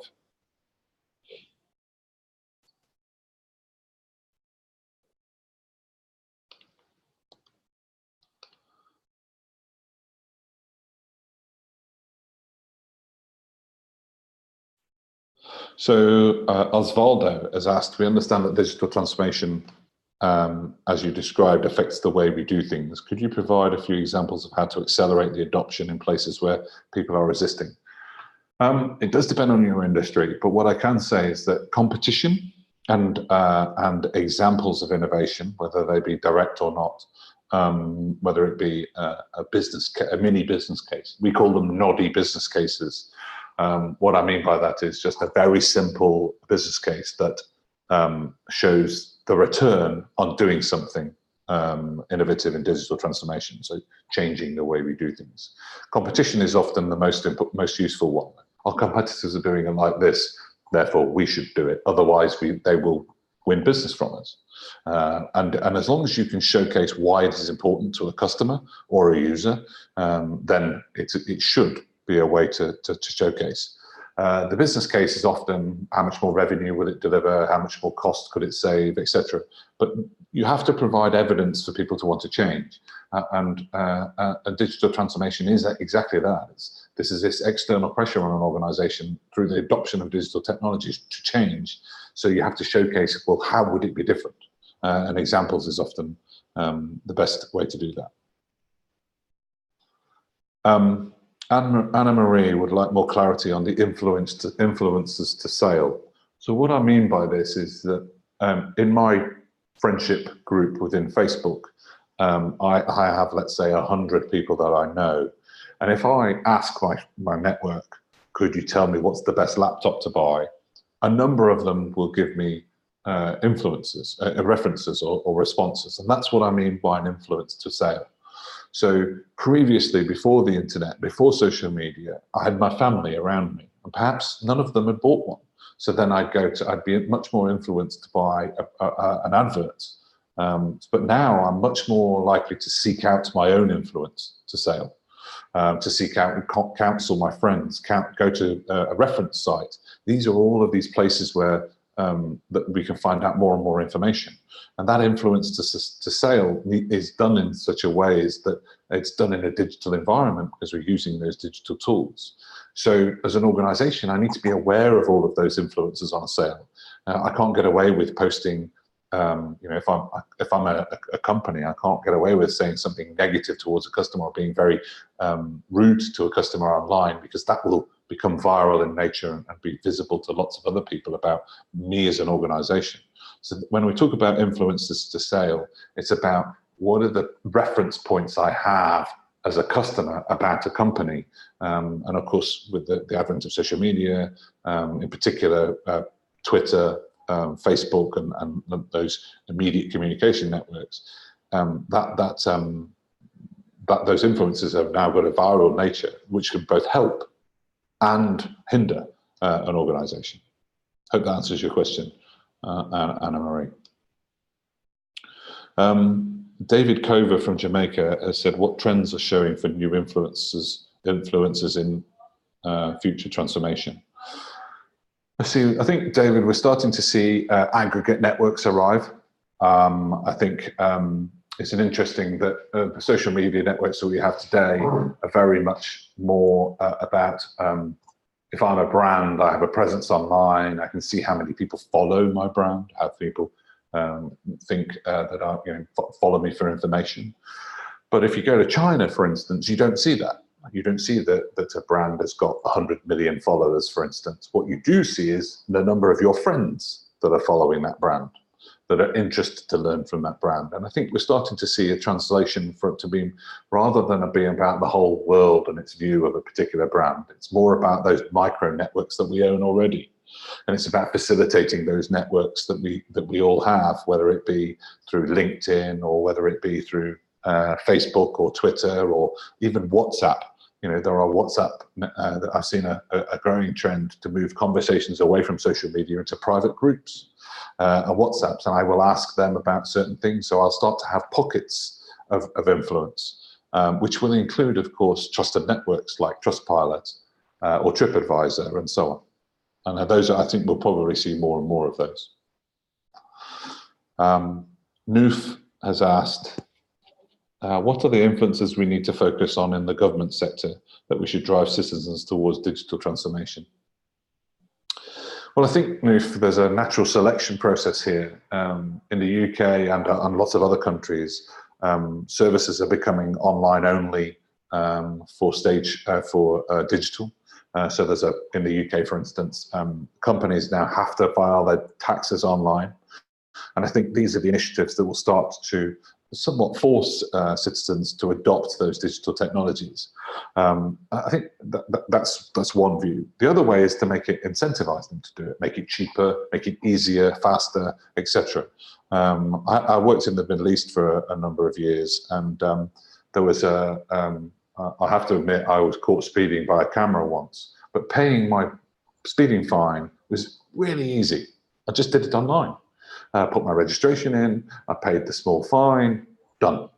So Osvaldo has asked, we understand that digital transformation, as you described, affects the way we do things. Could you provide a few examples of how to accelerate the adoption in places where people are resisting? It does depend on your industry, but what I can say is that competition and examples of innovation, whether they be direct or not, whether it be a mini business case. We call them noddy business cases. What I mean by that is just a very simple business case that shows the return on doing something innovative in digital transformation, so changing the way we do things. Competition is often the most useful one. Our competitors are doing it like this, therefore we should do it. Otherwise, they will win business from us. And as long as you can showcase why it is important to a customer or a user, then it should be a way to showcase. The business case is often how much more revenue will it deliver, how much more cost could it save, etc. But you have to provide evidence for people to want to change. And digital transformation is exactly that. This is this external pressure on an organization through the adoption of digital technologies to change. So you have to showcase, well, how would it be different? And examples is often the best way to do that. Anna-Marie would like more clarity on the influences to sale. So what I mean by this is that in my friendship group within Facebook, I have, let's say, 100 people that I know. And if I ask my network, could you tell me what's the best laptop to buy? A number of them will give me references or responses. And that's what I mean by an influence to sale. So previously, before the internet, before social media, I had my family around me, and perhaps none of them had bought one. So then I'd be much more influenced to buy an advert. But now I'm much more likely to seek out my own influence to sale, to seek out and counsel my friends, go to a reference site. These are all of these places where that we can find out more and more information. And that influence to sale is done in such a way is that it's done in a digital environment because we're using those digital tools. So as an organization, I need to be aware of all of those influences on a sale. I can't get away with posting, if I'm a company, I can't get away with saying something negative towards a customer or being very rude to a customer online, because that will become viral in nature and be visible to lots of other people about me as an organization. So when we talk about influences to sale, it's about what are the reference points I have as a customer about a company. And of course, with the advent of social media, in particular, Twitter, Facebook, and those immediate communication networks, those influences have now got a viral nature, which can both help and hinder an organization. Hope that answers your question, Anna-Marie. David Cover from Jamaica has said, what trends are showing for new influences in future transformation? I think, David, we're starting to see aggregate networks arrive. I think it's interesting that the social media networks that we have today are very much more about, if I'm a brand, I have a presence online, I can see how many people follow my brand, how people think that follow me for information. But if you go to China, for instance, you don't see that. You don't see that a brand has got 100 million followers, for instance. What you do see is the number of your friends that are following that brand, that are interested to learn from that brand. And I think we're starting to see a translation for it to be, rather than it being about the whole world and its view of a particular brand, it's more about those micro networks that we own already. And it's about facilitating those networks that we all have, whether it be through LinkedIn or whether it be through Facebook or Twitter or even WhatsApp. There are WhatsApp, I've seen a growing trend to move conversations away from social media into private groups and WhatsApps, and I will ask them about certain things. So I'll start to have pockets of influence, which will include, of course, trusted networks like Trustpilot or TripAdvisor and so on. And those, I think we'll probably see more and more of those. Noof has asked, what are the influences we need to focus on in the government sector that we should drive citizens towards digital transformation? Well, I think, Noof, there's a natural selection process here. In the UK and lots of other countries, services are becoming online only for digital. So there's in the UK, for instance, companies now have to file their taxes online. And I think these are the initiatives that will start to somewhat force citizens to adopt those digital technologies. I think that's one view. The other way is to make it incentivize them to do it, make it cheaper, make it easier, faster, etc. I worked in the Middle East for a number of years, and there was I have to admit, I was caught speeding by a camera once, but paying my speeding fine was really easy. I just did it online. I put my registration in, I paid the small fine, done.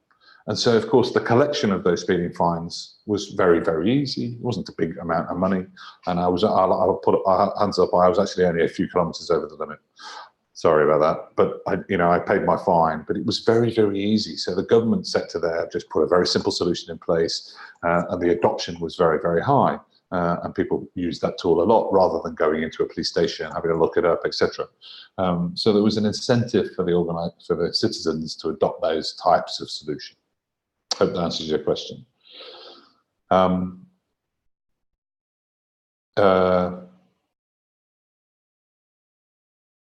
And so, of course, the collection of those speeding fines was very, very easy. It wasn't a big amount of money. And I'll put hands up, I was actually only a few kilometers over the limit. Sorry about that. But I paid my fine, but it was very, very easy. So the government sector there just put a very simple solution in place, and the adoption was very, very high. And people use that tool a lot rather than going into a police station, having to look it up, etc. So there was an incentive for the citizens to adopt those types of solution. Hope that answers your question.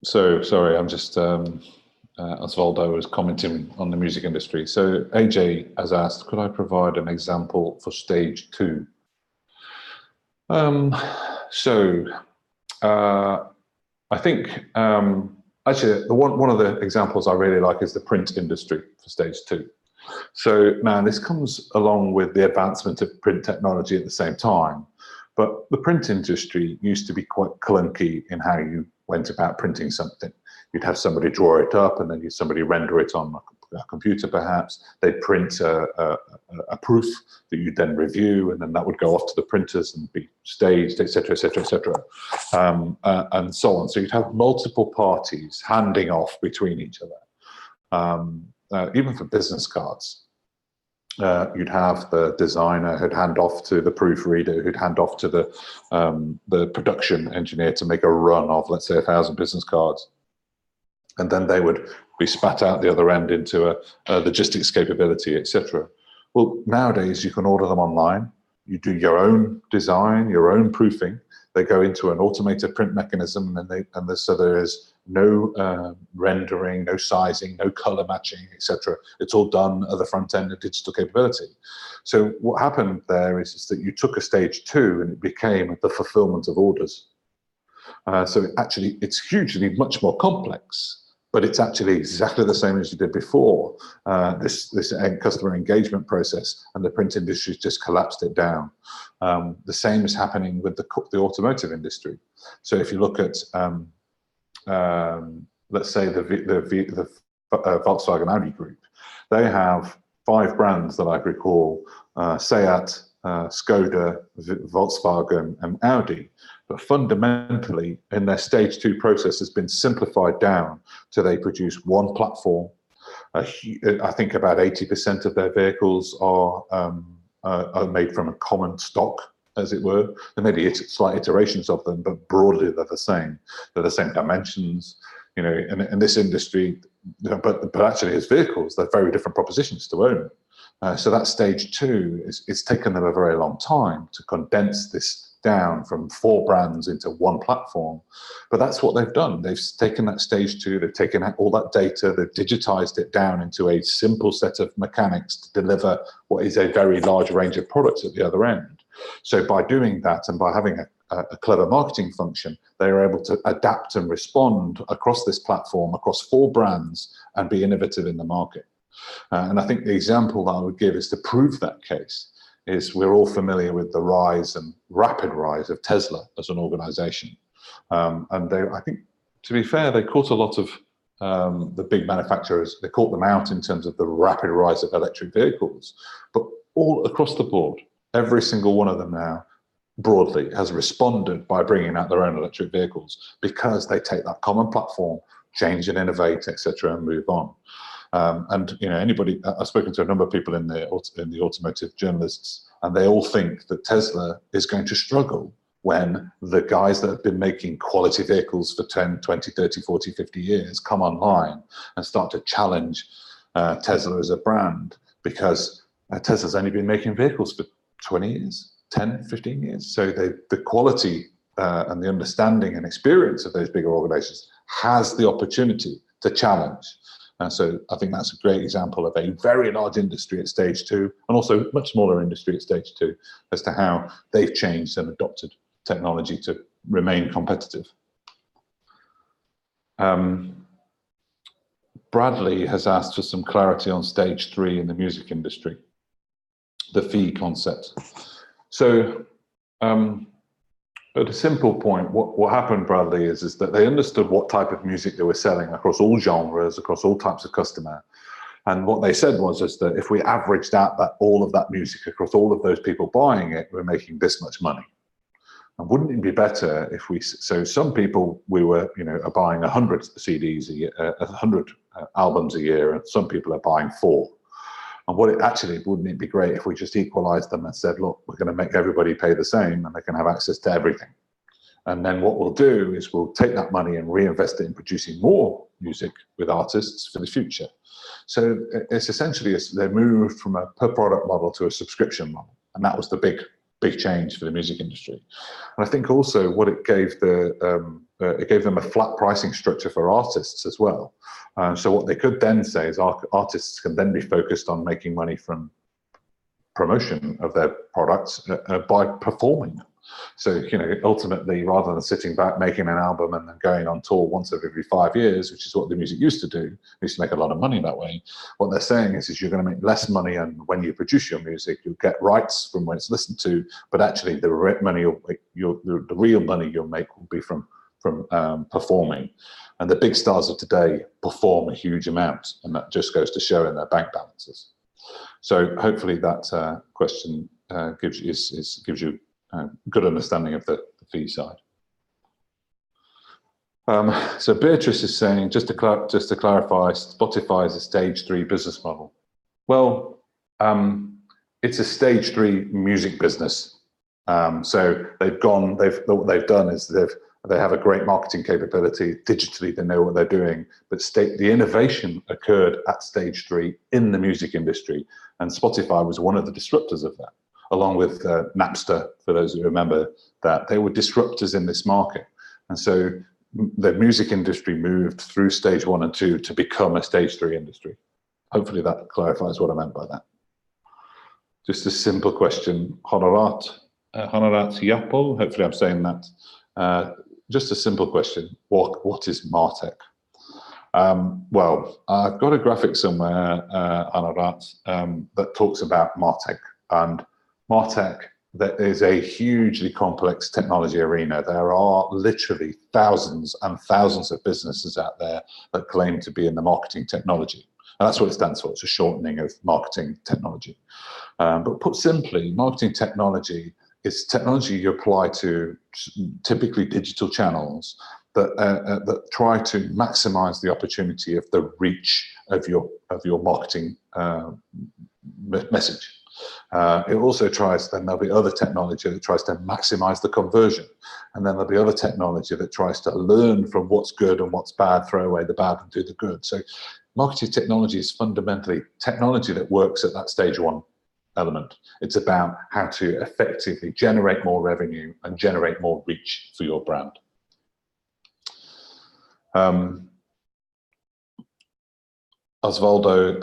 So sorry, I'm just Osvaldo was commenting on the music industry. So AJ has asked, could I provide an example for stage 2? I think actually one of the examples I really like is the print industry for stage 2. So now this comes along with the advancement of print technology at the same time, but the print industry used to be quite clunky in how you went about printing something. You'd have somebody draw it up, and then somebody render it on a computer perhaps. They'd print a proof that you'd then review, and then that would go off to the printers and be staged, etc., etc., etc., and so on. So you'd have multiple parties handing off between each other. Even for business cards, you'd have the designer who'd hand off to the proofreader, who'd hand off to the production engineer to make a run of, let's say, 1,000 business cards. And then they would be spat out the other end into a logistics capability, etc. Well, nowadays you can order them online. You do your own design, your own proofing. They go into an automated print mechanism, and so there is no rendering, no sizing, no color matching, etc. It's all done at the front end of digital capability. So what happened there is that you took a stage 2 and it became the fulfillment of orders. So it's hugely much more complex, but it's actually exactly the same as you did before, this customer engagement process, and the print industry just collapsed it down. The same is happening with the automotive industry. So if you look at, let's say, the Volkswagen Audi group, they have 5 brands that I recall, Seat, Skoda, Volkswagen, and Audi. But fundamentally, in their stage 2 process has been simplified down so they produce one platform. I think about 80% of their vehicles are made from a common stock, as it were. There may be slight iterations of them, but broadly they're the same. They're the same dimensions, in this industry. But actually, as vehicles, they're very different propositions to own. So that stage 2 it's taken them a very long time to condense this down from 4 brands into one platform. But that's what they've done. They've taken that stage 2, they've taken all that data, they've digitized it down into a simple set of mechanics to deliver what is a very large range of products at the other end. So by doing that, and by having a clever marketing function, they are able to adapt and respond across this platform, across 4 brands, and be innovative in the market. And I think the example that I would give is to prove that case is we're all familiar with the rise and rapid rise of Tesla as an organization. And I think, to be fair, they caught a lot of the big manufacturers, they caught them out in terms of the rapid rise of electric vehicles. But all across the board, every single one of them now, broadly, has responded by bringing out their own electric vehicles because they take that common platform, change and innovate, etc., and move on. And anybody, I've spoken to a number of people in the automotive journalists, and they all think that Tesla is going to struggle when the guys that have been making quality vehicles for 10, 20, 30, 40, 50 years come online and start to challenge Tesla as a brand, because Tesla's only been making vehicles for 20 years, 10, 15 years. So the quality and the understanding and experience of those bigger organizations has the opportunity to challenge. So I think that's a great example of a very large industry at stage 2, and also much smaller industry at stage 2, as to how they've changed and adopted technology to remain competitive. Bradley has asked for some clarity on stage 3 in the music industry, the fee concept. So at a simple point, what happened, Bradley, is that they understood what type of music they were selling across all genres, across all types of customer. And what they said was that if we averaged out all of that music across all of those people buying it, we're making this much money. And wouldn't it be better if so some people are buying 100 CDs a year, 100 albums a year, and some people are buying 4. And wouldn't it be great if we just equalized them and said, look, we're going to make everybody pay the same and they can have access to everything. And then what we'll do is we'll take that money and reinvest it in producing more music with artists for the future. So it's essentially, they moved from a per product model to a subscription model. And that was the big change for the music industry. And I think also what it gave it gave them a flat pricing structure for artists as well. So what they could then say is artists can then be focused on making money from promotion of their products by performing them. So, ultimately, rather than sitting back, making an album and then going on tour once every 5 years, which is what the music used to do, used to make a lot of money that way, what they're saying is you're going to make less money, and when you produce your music, you'll get rights from when it's listened to, but actually the real money you'll make will be from performing. And the big stars of today perform a huge amount, and that just goes to show in their bank balances. So hopefully that question gives you a good understanding of the fee side. So Beatrice is saying, just to clarify, Spotify is a stage 3 business model. Well, it's a stage 3 music business. So what they've done is they have a great marketing capability. Digitally, they know what they're doing, but the innovation occurred at stage 3 in the music industry, and Spotify was one of the disruptors of that, along with Napster, for those who remember that. They were disruptors in this market. And so the music industry moved through stage 1 and 2 to become a stage 3 industry. Hopefully that clarifies what I meant by that. Just a simple question, Honorat Yapol, hopefully I'm saying that. Just a simple question, what is MarTech? Well, I've got a graphic somewhere, Honorat, that talks about MarTech. And MarTech, that is a hugely complex technology arena. There are literally thousands and thousands of businesses out there that claim to be in the marketing technology. And that's what it stands for. It's a shortening of marketing technology. But put simply, marketing technology is technology you apply to typically digital channels that try to maximize the opportunity of the reach of your marketing message. It also then there'll be other technology that tries to maximize the conversion. And then there'll be other technology that tries to learn from what's good and what's bad, throw away the bad and do the good. So marketing technology is fundamentally technology that works at that stage 1 element. It's about how to effectively generate more revenue and generate more reach for your brand. Osvaldo,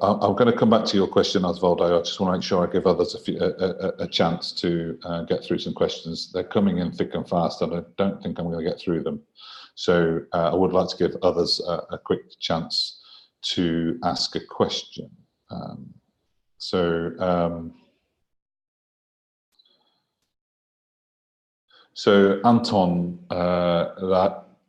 I'm going to come back to your question, Osvaldo. I just want to make sure I give others a chance to get through some questions. They're coming in thick and fast, and I don't think I'm going to get through them. So I would like to give others a quick chance to ask a question. So Anton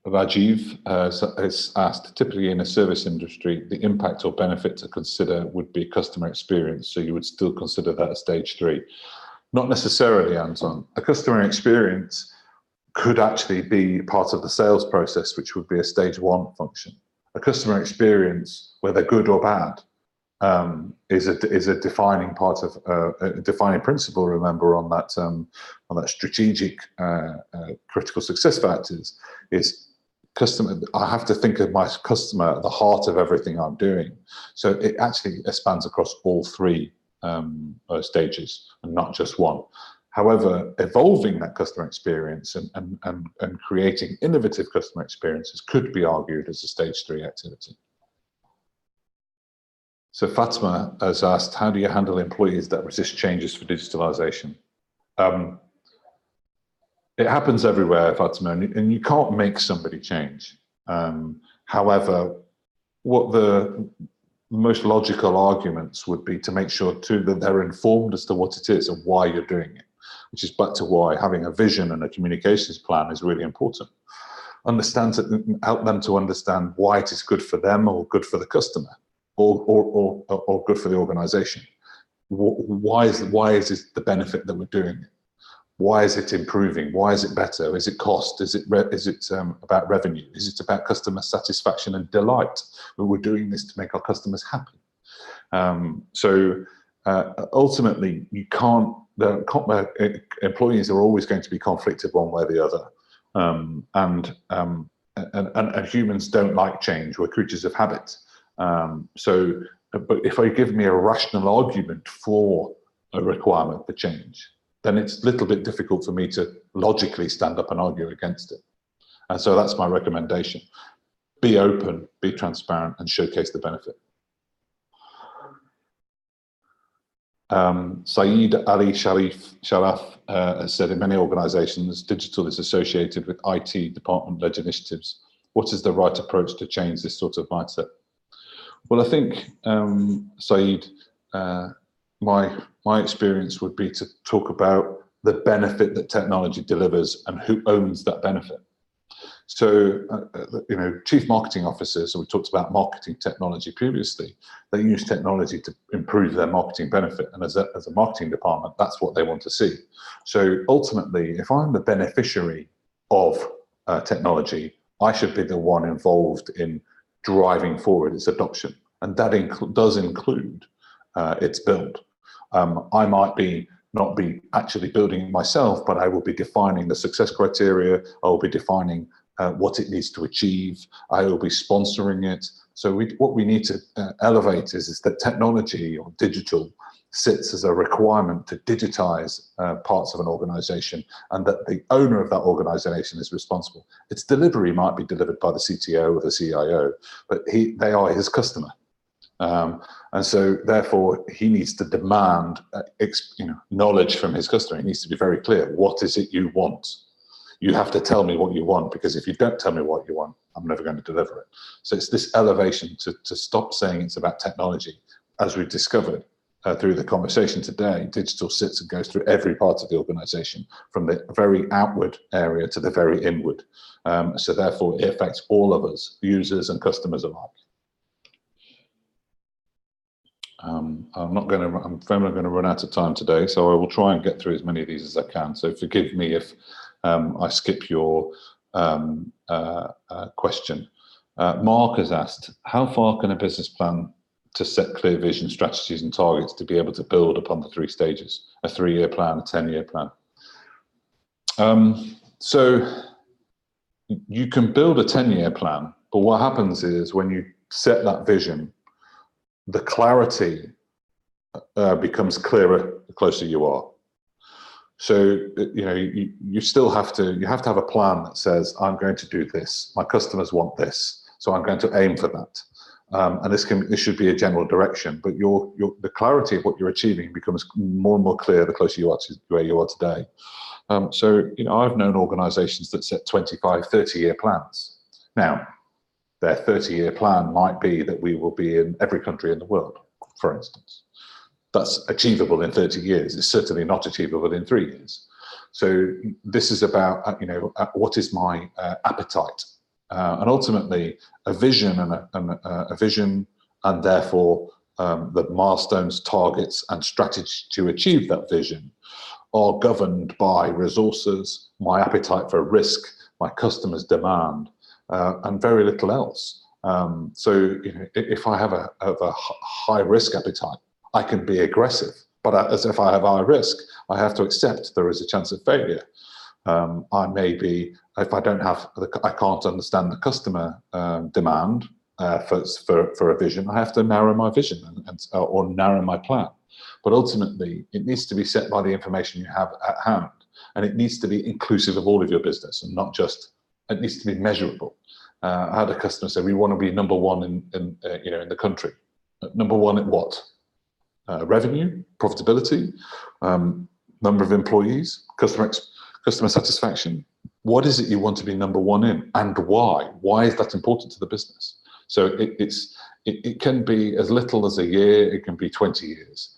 Rajiv has asked, typically in a service industry, the impact or benefit to consider would be customer experience. So you would still consider that a stage 3? Not necessarily, Anton. A customer experience could actually be part of the sales process, which would be a stage 1 function. A customer experience, whether good or bad, is a defining part of a defining principle. Remember on that strategic critical success factors is customer. I have to think of my customer at the heart of everything I'm doing. So it actually spans across all 3 stages and not just 1. However, evolving that customer experience and creating innovative customer experiences could be argued as a stage 3 activity. So Fatima has asked, how do you handle employees that resist changes for digitalization? It happens everywhere, Fatima, and you can't make somebody change. However, what the most logical arguments would be to make sure too that they're informed as to what it is and why you're doing it, which is back to why having a vision and a communications plan is really important. Help them to understand why it is good for them or good for the customer or good for the organization. Why is this the benefit that we're doing it? Why is it improving? Why is it better? Is it cost? Is it about revenue? Is it about customer satisfaction and delight? We're doing this to make our customers happy. Ultimately, you can't. Employees are always going to be conflicted one way or the other, and humans don't like change. We're creatures of habit. But if I give me a rational argument for a requirement for change, then it's a little bit difficult for me to logically stand up and argue against it. And so that's my recommendation. Be open, be transparent, and showcase the benefit. Saeed Ali Sharaf has said, in many organizations, digital is associated with IT department-led initiatives. What is the right approach to change this sort of mindset? Well, I think, Saeed, my experience would be to talk about the benefit that technology delivers and who owns that benefit. So, chief marketing officers, we talked about marketing technology previously, they use technology to improve their marketing benefit. And as a marketing department, that's what they want to see. So ultimately, if I'm the beneficiary of technology, I should be the one involved in driving forward its adoption. And that does include its build. I might not be actually building it myself, but I will be defining the success criteria. I will be defining what it needs to achieve. I will be sponsoring it. So what we need to elevate is that technology or digital sits as a requirement to digitize parts of an organization, and that the owner of that organization is responsible. Its delivery might be delivered by the CTO or the CIO, but they are his customer. And so therefore he needs to demand knowledge from his customer. He needs to be very clear. What is it you want? You have to tell me what you want, because if you don't tell me what you want, I'm never going to deliver it. So it's this elevation to stop saying it's about technology. As we've discovered through the conversation today, digital sits and goes through every part of the organization, from the very outward area to the very inward. So therefore it affects all of us, users and customers alike. I'm afraid I'm going to run out of time today, so I will try and get through as many of these as I can. So forgive me if I skip your question. Mark has asked, how far can a business plan to set clear vision, strategies and targets to be able to build upon the 3 stages, a 3-year plan, a 10-year plan? So you can build a 10-year plan, but what happens is when you set that vision, the clarity becomes clearer the closer you are. So you still have to have a plan that says, I'm going to do this. My customers want this, so I'm going to aim for that. And this should be a general direction. But the clarity of what you're achieving becomes more and more clear the closer you are to where you are today. So I've known organisations that set 25, 30-year plans. Now, their 30-year plan might be that we will be in every country in the world, for instance. That's achievable in 30 years. It's certainly not achievable in 3 years. So this is about, what is my appetite? And ultimately, a vision and therefore the milestones, targets, and strategy to achieve that vision are governed by resources, my appetite for risk, my customers' demand, and very little else. So if I have a high risk appetite, I can be aggressive. But as if I have high risk, I have to accept there is a chance of failure. I may be, if I can't understand the customer demand for a vision, I have to narrow my vision or narrow my plan. But ultimately, it needs to be set by the information you have at hand, and it needs to be inclusive of all of your business, and not just. It needs to be measurable. I had a customer say, "We want to be number one in the country." Number one at what? Revenue, profitability, number of employees, customer satisfaction. What is it you want to be number one in, and why? Why is that important to the business? So it can be as little as a year, it can be 20 years.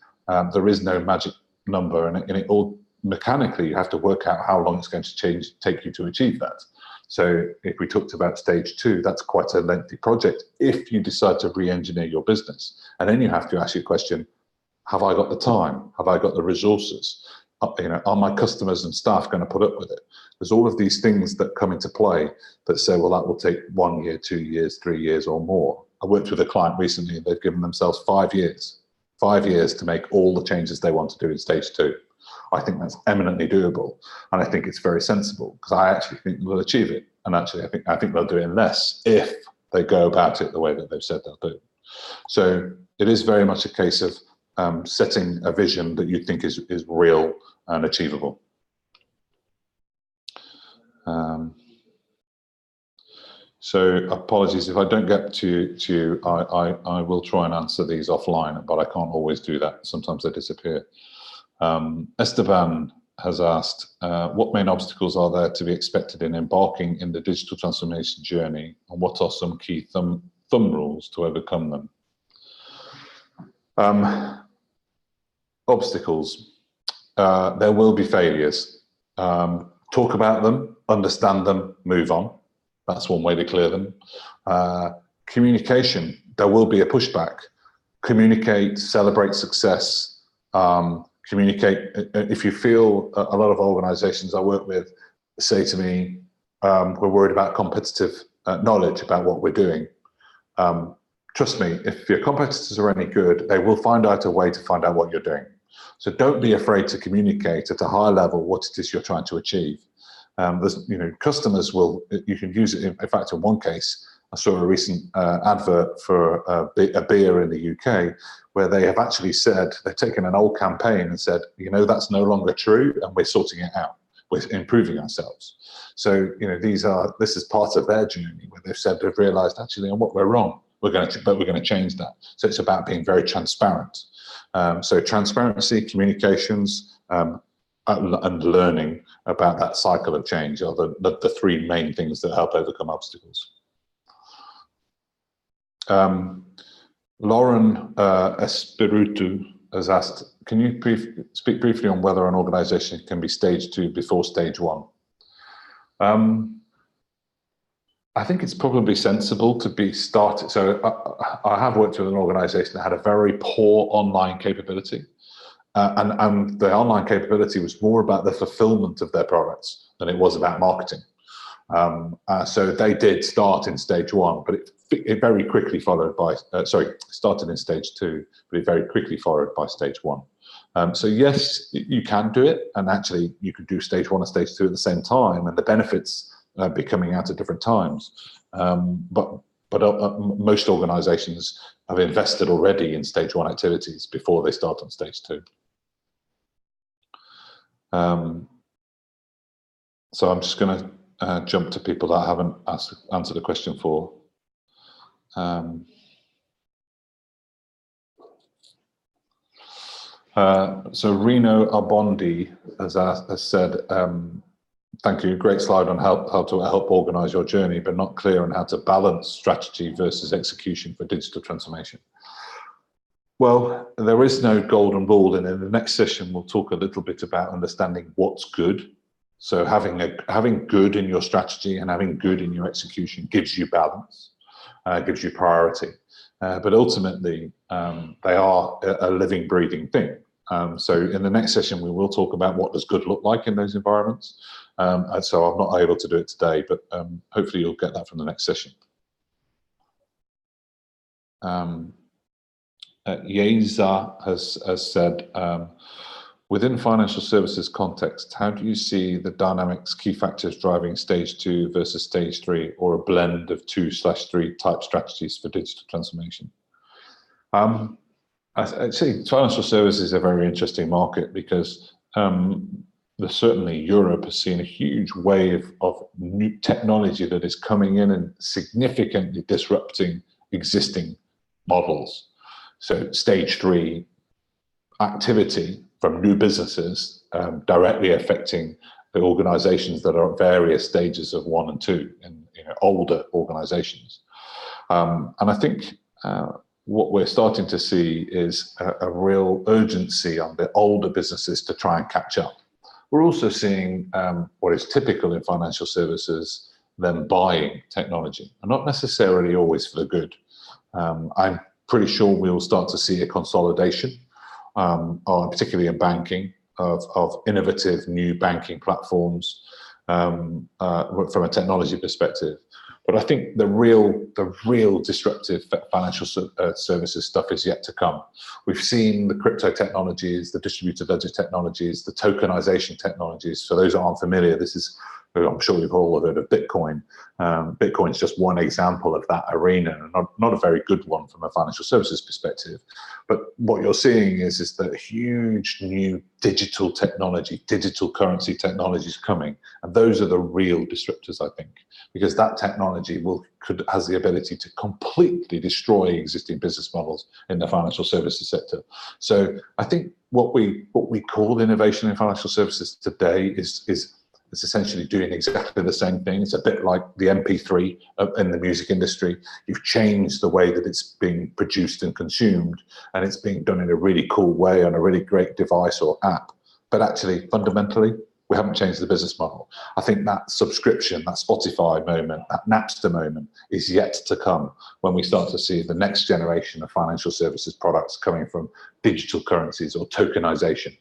There is no magic number, and it all mechanically you have to work out how long it's going to take you to achieve that. So if we talked about stage 2, that's quite a lengthy project if you decide to re-engineer your business. And then you have to ask your question, have I got the time? Have I got the resources? Are my customers and staff going to put up with it? There's all of these things that come into play that say, well, that will take 1 year, 2 years, 3 years or more. I worked with a client recently and they've given themselves 5 years. 5 years to make all the changes they want to do in stage 2. I think that's eminently doable, and I think it's very sensible because I actually think they'll achieve it. And actually, I think they'll do it in less if they go about it the way that they've said they'll do. So it is very much a case of setting a vision that you think is real and achievable. So apologies if I don't get to you. I will try and answer these offline, but I can't always do that. Sometimes they disappear. Esteban has asked, what main obstacles are there to be expected in embarking in the digital transformation journey, and what are some key thumb rules to overcome them? Obstacles. There will be failures. Talk about them, understand them, move on. That's one way to clear them. Communication. There will be a pushback. Communicate, celebrate success. Communicate. If you feel a lot of organizations I work with say to me, we're worried about competitive knowledge about what we're doing. Trust me, if your competitors are any good, they will find out a way to find out what you're doing. So don't be afraid to communicate at a high level what it is you're trying to achieve. Customers will, you can use it. In fact, in one case, I saw a recent advert for a beer in the UK where they have actually said, they've taken an old campaign and said, that's no longer true and we're sorting it out. We're improving ourselves. So, this is part of their journey where they've said they've realized actually on what we're wrong, but we're going to change that. So it's about being very transparent. So transparency, communications, and learning about that cycle of change are the 3 main things that help overcome obstacles. Lauren Espiritu has asked, can you speak briefly on whether an organization can be stage 2 before stage 1? I think it's probably sensible to be started. So I have worked with an organization that had a very poor online capability. And the online capability was more about the fulfillment of their products than it was about marketing. So they did start in stage 1, but it very quickly followed by, started in stage 2, but it very quickly followed by stage 1. So yes, you can do it, and actually you could do stage 1 and stage 2 at the same time, and the benefits be coming out at different times. But most organizations have invested already in stage 1 activities before they start on stage 2. So I'm just going to jump to people that I haven't answered a question for. So Reno Arbondi has said, thank you, great slide on how to help organize your journey, but not clear on how to balance strategy versus execution for digital transformation. Well, there is no golden rule, and in the next session we'll talk a little bit about understanding what's good. So having good in your strategy and having good in your execution gives you balance, gives you priority. But ultimately, they are a living, breathing thing. So in the next session, we will talk about what does good look like in those environments. And so I'm not able to do it today, but hopefully you'll get that from the next session. Yeza has said, within financial services context, how do you see the dynamics, key factors driving stage 2 versus stage 3, or a blend of 2/3 type strategies for digital transformation? I'd say financial services is a very interesting market because certainly Europe has seen a huge wave of new technology that is coming in and significantly disrupting existing models. So stage 3 activity from new businesses directly affecting the organizations that are at various stages of 1 and 2 in older organizations. And I think what we're starting to see is a real urgency on the older businesses to try and catch up. We're also seeing what is typical in financial services, them buying technology, and not necessarily always for the good. I'm pretty sure we'll start to see a consolidation, particularly in banking, of innovative new banking platforms from a technology perspective. But I think the real disruptive financial services stuff is yet to come. We've seen the crypto technologies, the distributed ledger technologies, the tokenization technologies. For those who aren't familiar, I'm sure you've all heard of Bitcoin. Bitcoin is just one example of that arena, and not a very good one from a financial services perspective. But what you're seeing is that huge new digital technology, digital currency technology is coming, and those are the real disruptors, I think, because that technology has the ability to completely destroy existing business models in the financial services sector. So I think what we call innovation in financial services today is essentially doing exactly the same thing. It's a bit like the MP3 in the music industry. You've changed the way that it's being produced and consumed, and it's being done in a really cool way on a really great device or app. But actually, fundamentally, we haven't changed the business model. I think that subscription, that Spotify moment, that Napster moment is yet to come when we start to see the next generation of financial services products coming from digital currencies or tokenization.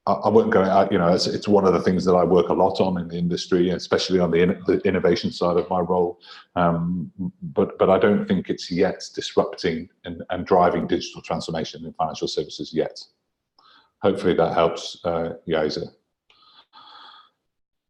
I wouldn't go out, it's one of the things that I work a lot on in the industry, especially on the innovation side of my role. But I don't think it's yet disrupting and driving digital transformation in financial services yet. Hopefully that helps, Yaiza.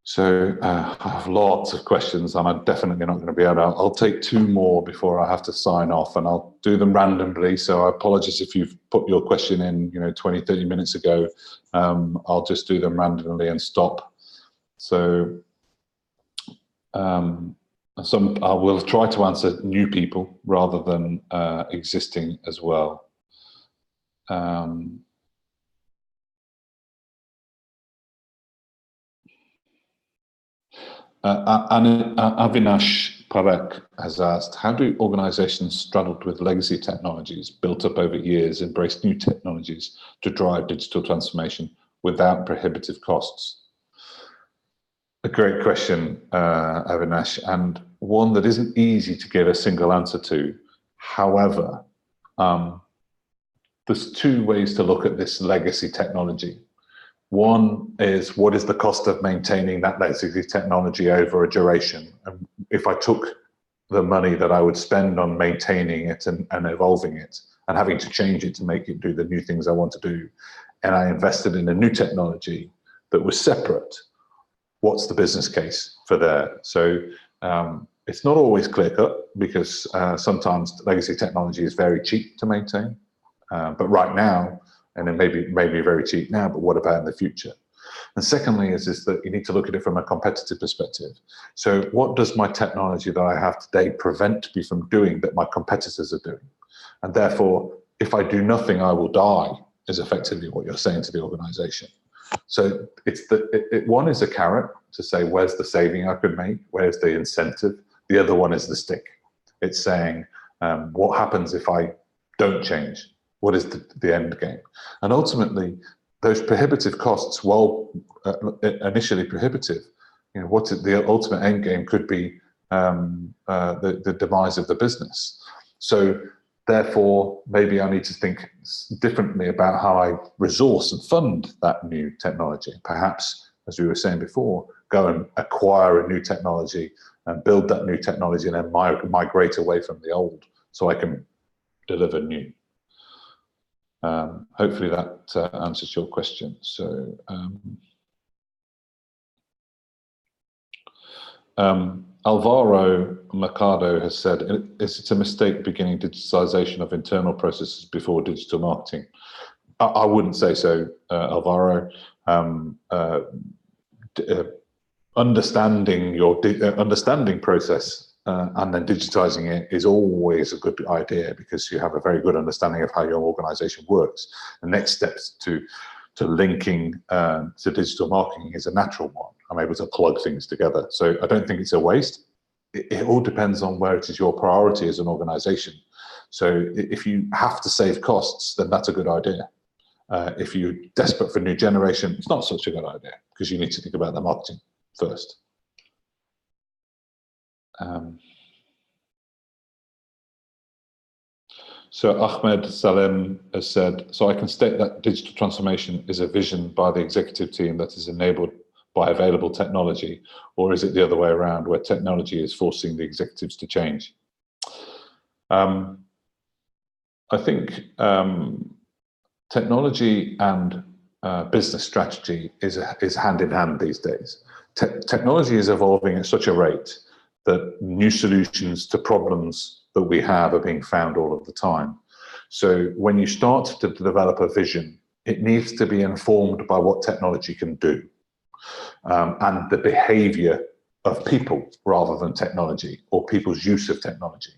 So I have lots of questions, and I'm definitely not going to be able to. I'll take 2 more before I have to sign off, and I'll do them randomly. So I apologize if you've put your question in, 20, 30 minutes ago. I'll just do them randomly and stop. So I will try to answer new people rather than existing as well. Avinash Parekh has asked, how do organizations straddled with legacy technologies built up over years embrace new technologies to drive digital transformation without prohibitive costs? A great question, Avinash, and one that isn't easy to give a single answer to. However, there's 2 ways to look at this legacy technology. One is, what is the cost of maintaining that legacy technology over a duration? And if I took the money that I would spend on maintaining it and evolving it and having to change it to make it do the new things I want to do, and I invested in a new technology that was separate, what's the business case for that? So it's not always clear-cut, because sometimes legacy technology is very cheap to maintain. But right now, and it may be very cheap now, but what about in the future? And secondly is that you need to look at it from a competitive perspective. So what does my technology that I have today prevent me from doing that my competitors are doing? And therefore, if I do nothing, I will die, is effectively what you're saying to the organization. So one is a carrot to say, where's the saving I could make? Where's the incentive? The other one is the stick. It's saying, what happens if I don't change? What is the end game? And ultimately, those prohibitive costs, while initially prohibitive, what's the ultimate end game could be the demise of the business. So therefore, maybe I need to think differently about how I resource and fund that new technology. Perhaps, as we were saying before, go and acquire a new technology and build that new technology and then migrate away from the old so I can deliver new. Hopefully that answers your question. So Alvaro Mercado has said, is it a mistake beginning digitalization of internal processes before digital marketing? I wouldn't say so, Alvaro. Understanding process and then digitizing it is always a good idea because you have a very good understanding of how your organization works. The next steps to linking to digital marketing is a natural one. I'm able to plug things together. So I don't think it's a waste. It all depends on where it is your priority as an organization. So if you have to save costs, then that's a good idea. If you're desperate for new generation, it's not such a good idea because you need to think about the marketing first. So Ahmed Salem has said, so I can state that digital transformation is a vision by the executive team that is enabled by available technology, or is it the other way around where technology is forcing the executives to change? I think technology and business strategy is hand in hand these days. Technology is evolving at such a rate that new solutions to problems that we have are being found all of the time. So when you start to develop a vision, it needs to be informed by what technology can do and the behavior of people rather than technology or people's use of technology.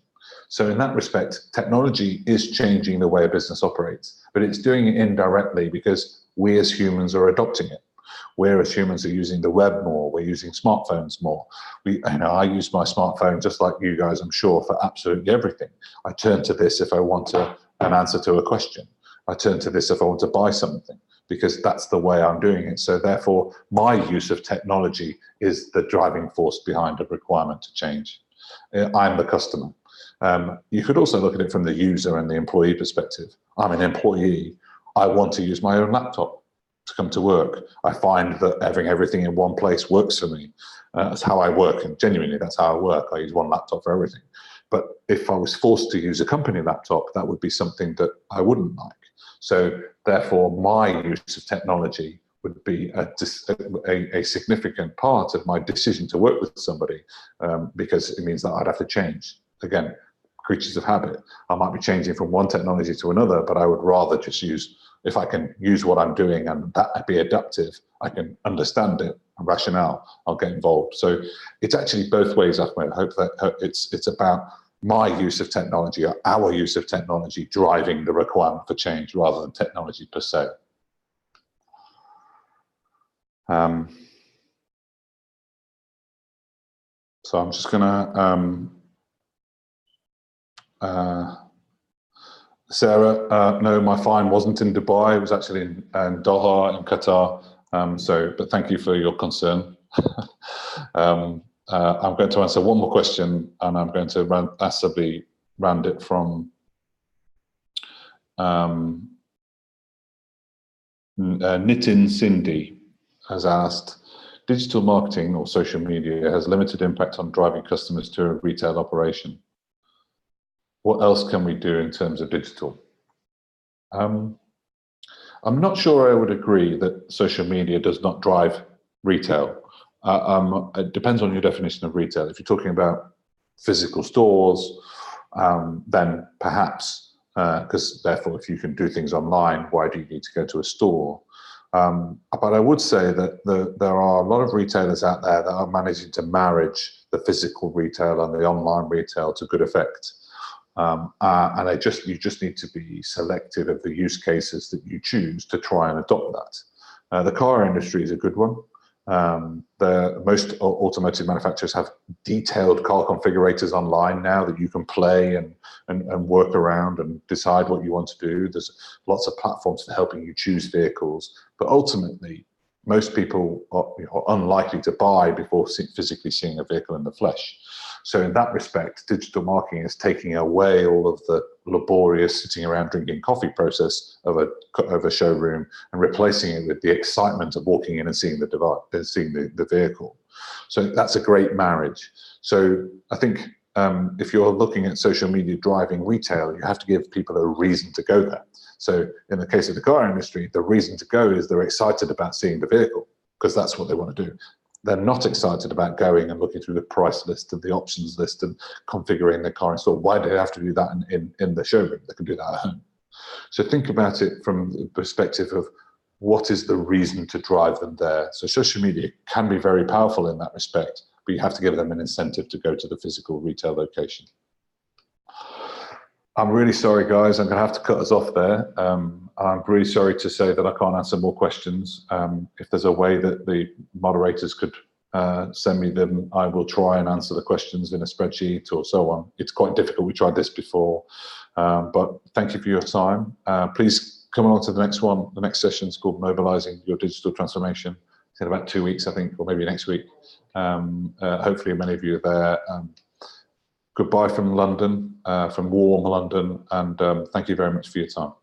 So in that respect, technology is changing the way a business operates, but it's doing it indirectly because we as humans are adopting it. We as humans are using the web more, we're using smartphones more. I use my smartphone just like you guys, I'm sure, for absolutely everything. I turn to this if I want an answer to a question. I turn to this if I want to buy something, because that's the way I'm doing it. So therefore, my use of technology is the driving force behind a requirement to change. I'm the customer. You could also look at it from the user and the employee perspective. I'm an employee. I want to use my own laptop to come to work. I find that having everything in one place works for me. That's how I work, and genuinely that's how I work. I use one laptop for everything. But if I was forced to use a company laptop, that would be something that I wouldn't like. So therefore, my use of technology would be a significant part of my decision to work with somebody, because it means that I'd have to change. Again, creatures of habit. I might be changing from one technology to another, but I would rather just use, if I can use what I'm doing and that be adaptive, I can understand it, rationale, I'll get involved. So it's actually both ways, Ahmed. I hope that it's about my use of technology, or our use of technology, driving the requirement for change rather than technology per se. So I'm just gonna, Sarah, no, my fine wasn't in Dubai. It was actually in Doha in Qatar. But thank you for your concern. I'm going to answer one more question, and I'm going to possibly round it from Nitin Sindhi has asked, digital marketing or social media has limited impact on driving customers to a retail operation. What else can we do in terms of digital? I'm not sure I would agree that social media does not drive retail. It depends on your definition of retail. If you're talking about physical stores, then perhaps, because therefore if you can do things online, why do you need to go to a store? But I would say that there are a lot of retailers out there that are managing to marriage the physical retail and the online retail to good effect. And you just need to be selective of the use cases that you choose to try and adopt that. The car industry is a good one. Most automotive manufacturers have detailed car configurators online now that you can play and work around and decide what you want to do. There's lots of platforms for helping you choose vehicles, but ultimately, most people are unlikely to buy before physically seeing a vehicle in the flesh. So in that respect, digital marketing is taking away all of the laborious sitting around drinking coffee process of a showroom and replacing it with the excitement of walking in and seeing the device, seeing the vehicle. So that's a great marriage. So I think if you're looking at social media driving retail, you have to give people a reason to go there. So in the case of the car industry, the reason to go is they're excited about seeing the vehicle because that's what they want to do. They're not excited about going and looking through the price list and the options list and configuring the car in store. Why do they have to do that in the showroom? They can do that at home. So think about it from the perspective of what is the reason to drive them there. So social media can be very powerful in that respect, but you have to give them an incentive to go to the physical retail location. I'm really sorry, guys. I'm going to have to cut us off there. I'm really sorry to say that I can't answer more questions. If there's a way that the moderators could send me them, I will try and answer the questions in a spreadsheet or so on. It's quite difficult. We tried this before, but thank you for your time. Please come along to the next one. The next session is called Mobilizing Your Digital Transformation. It's in about 2 weeks, I think, or maybe next week. Hopefully many of you are there. Goodbye from London, from warm London, and thank you very much for your time.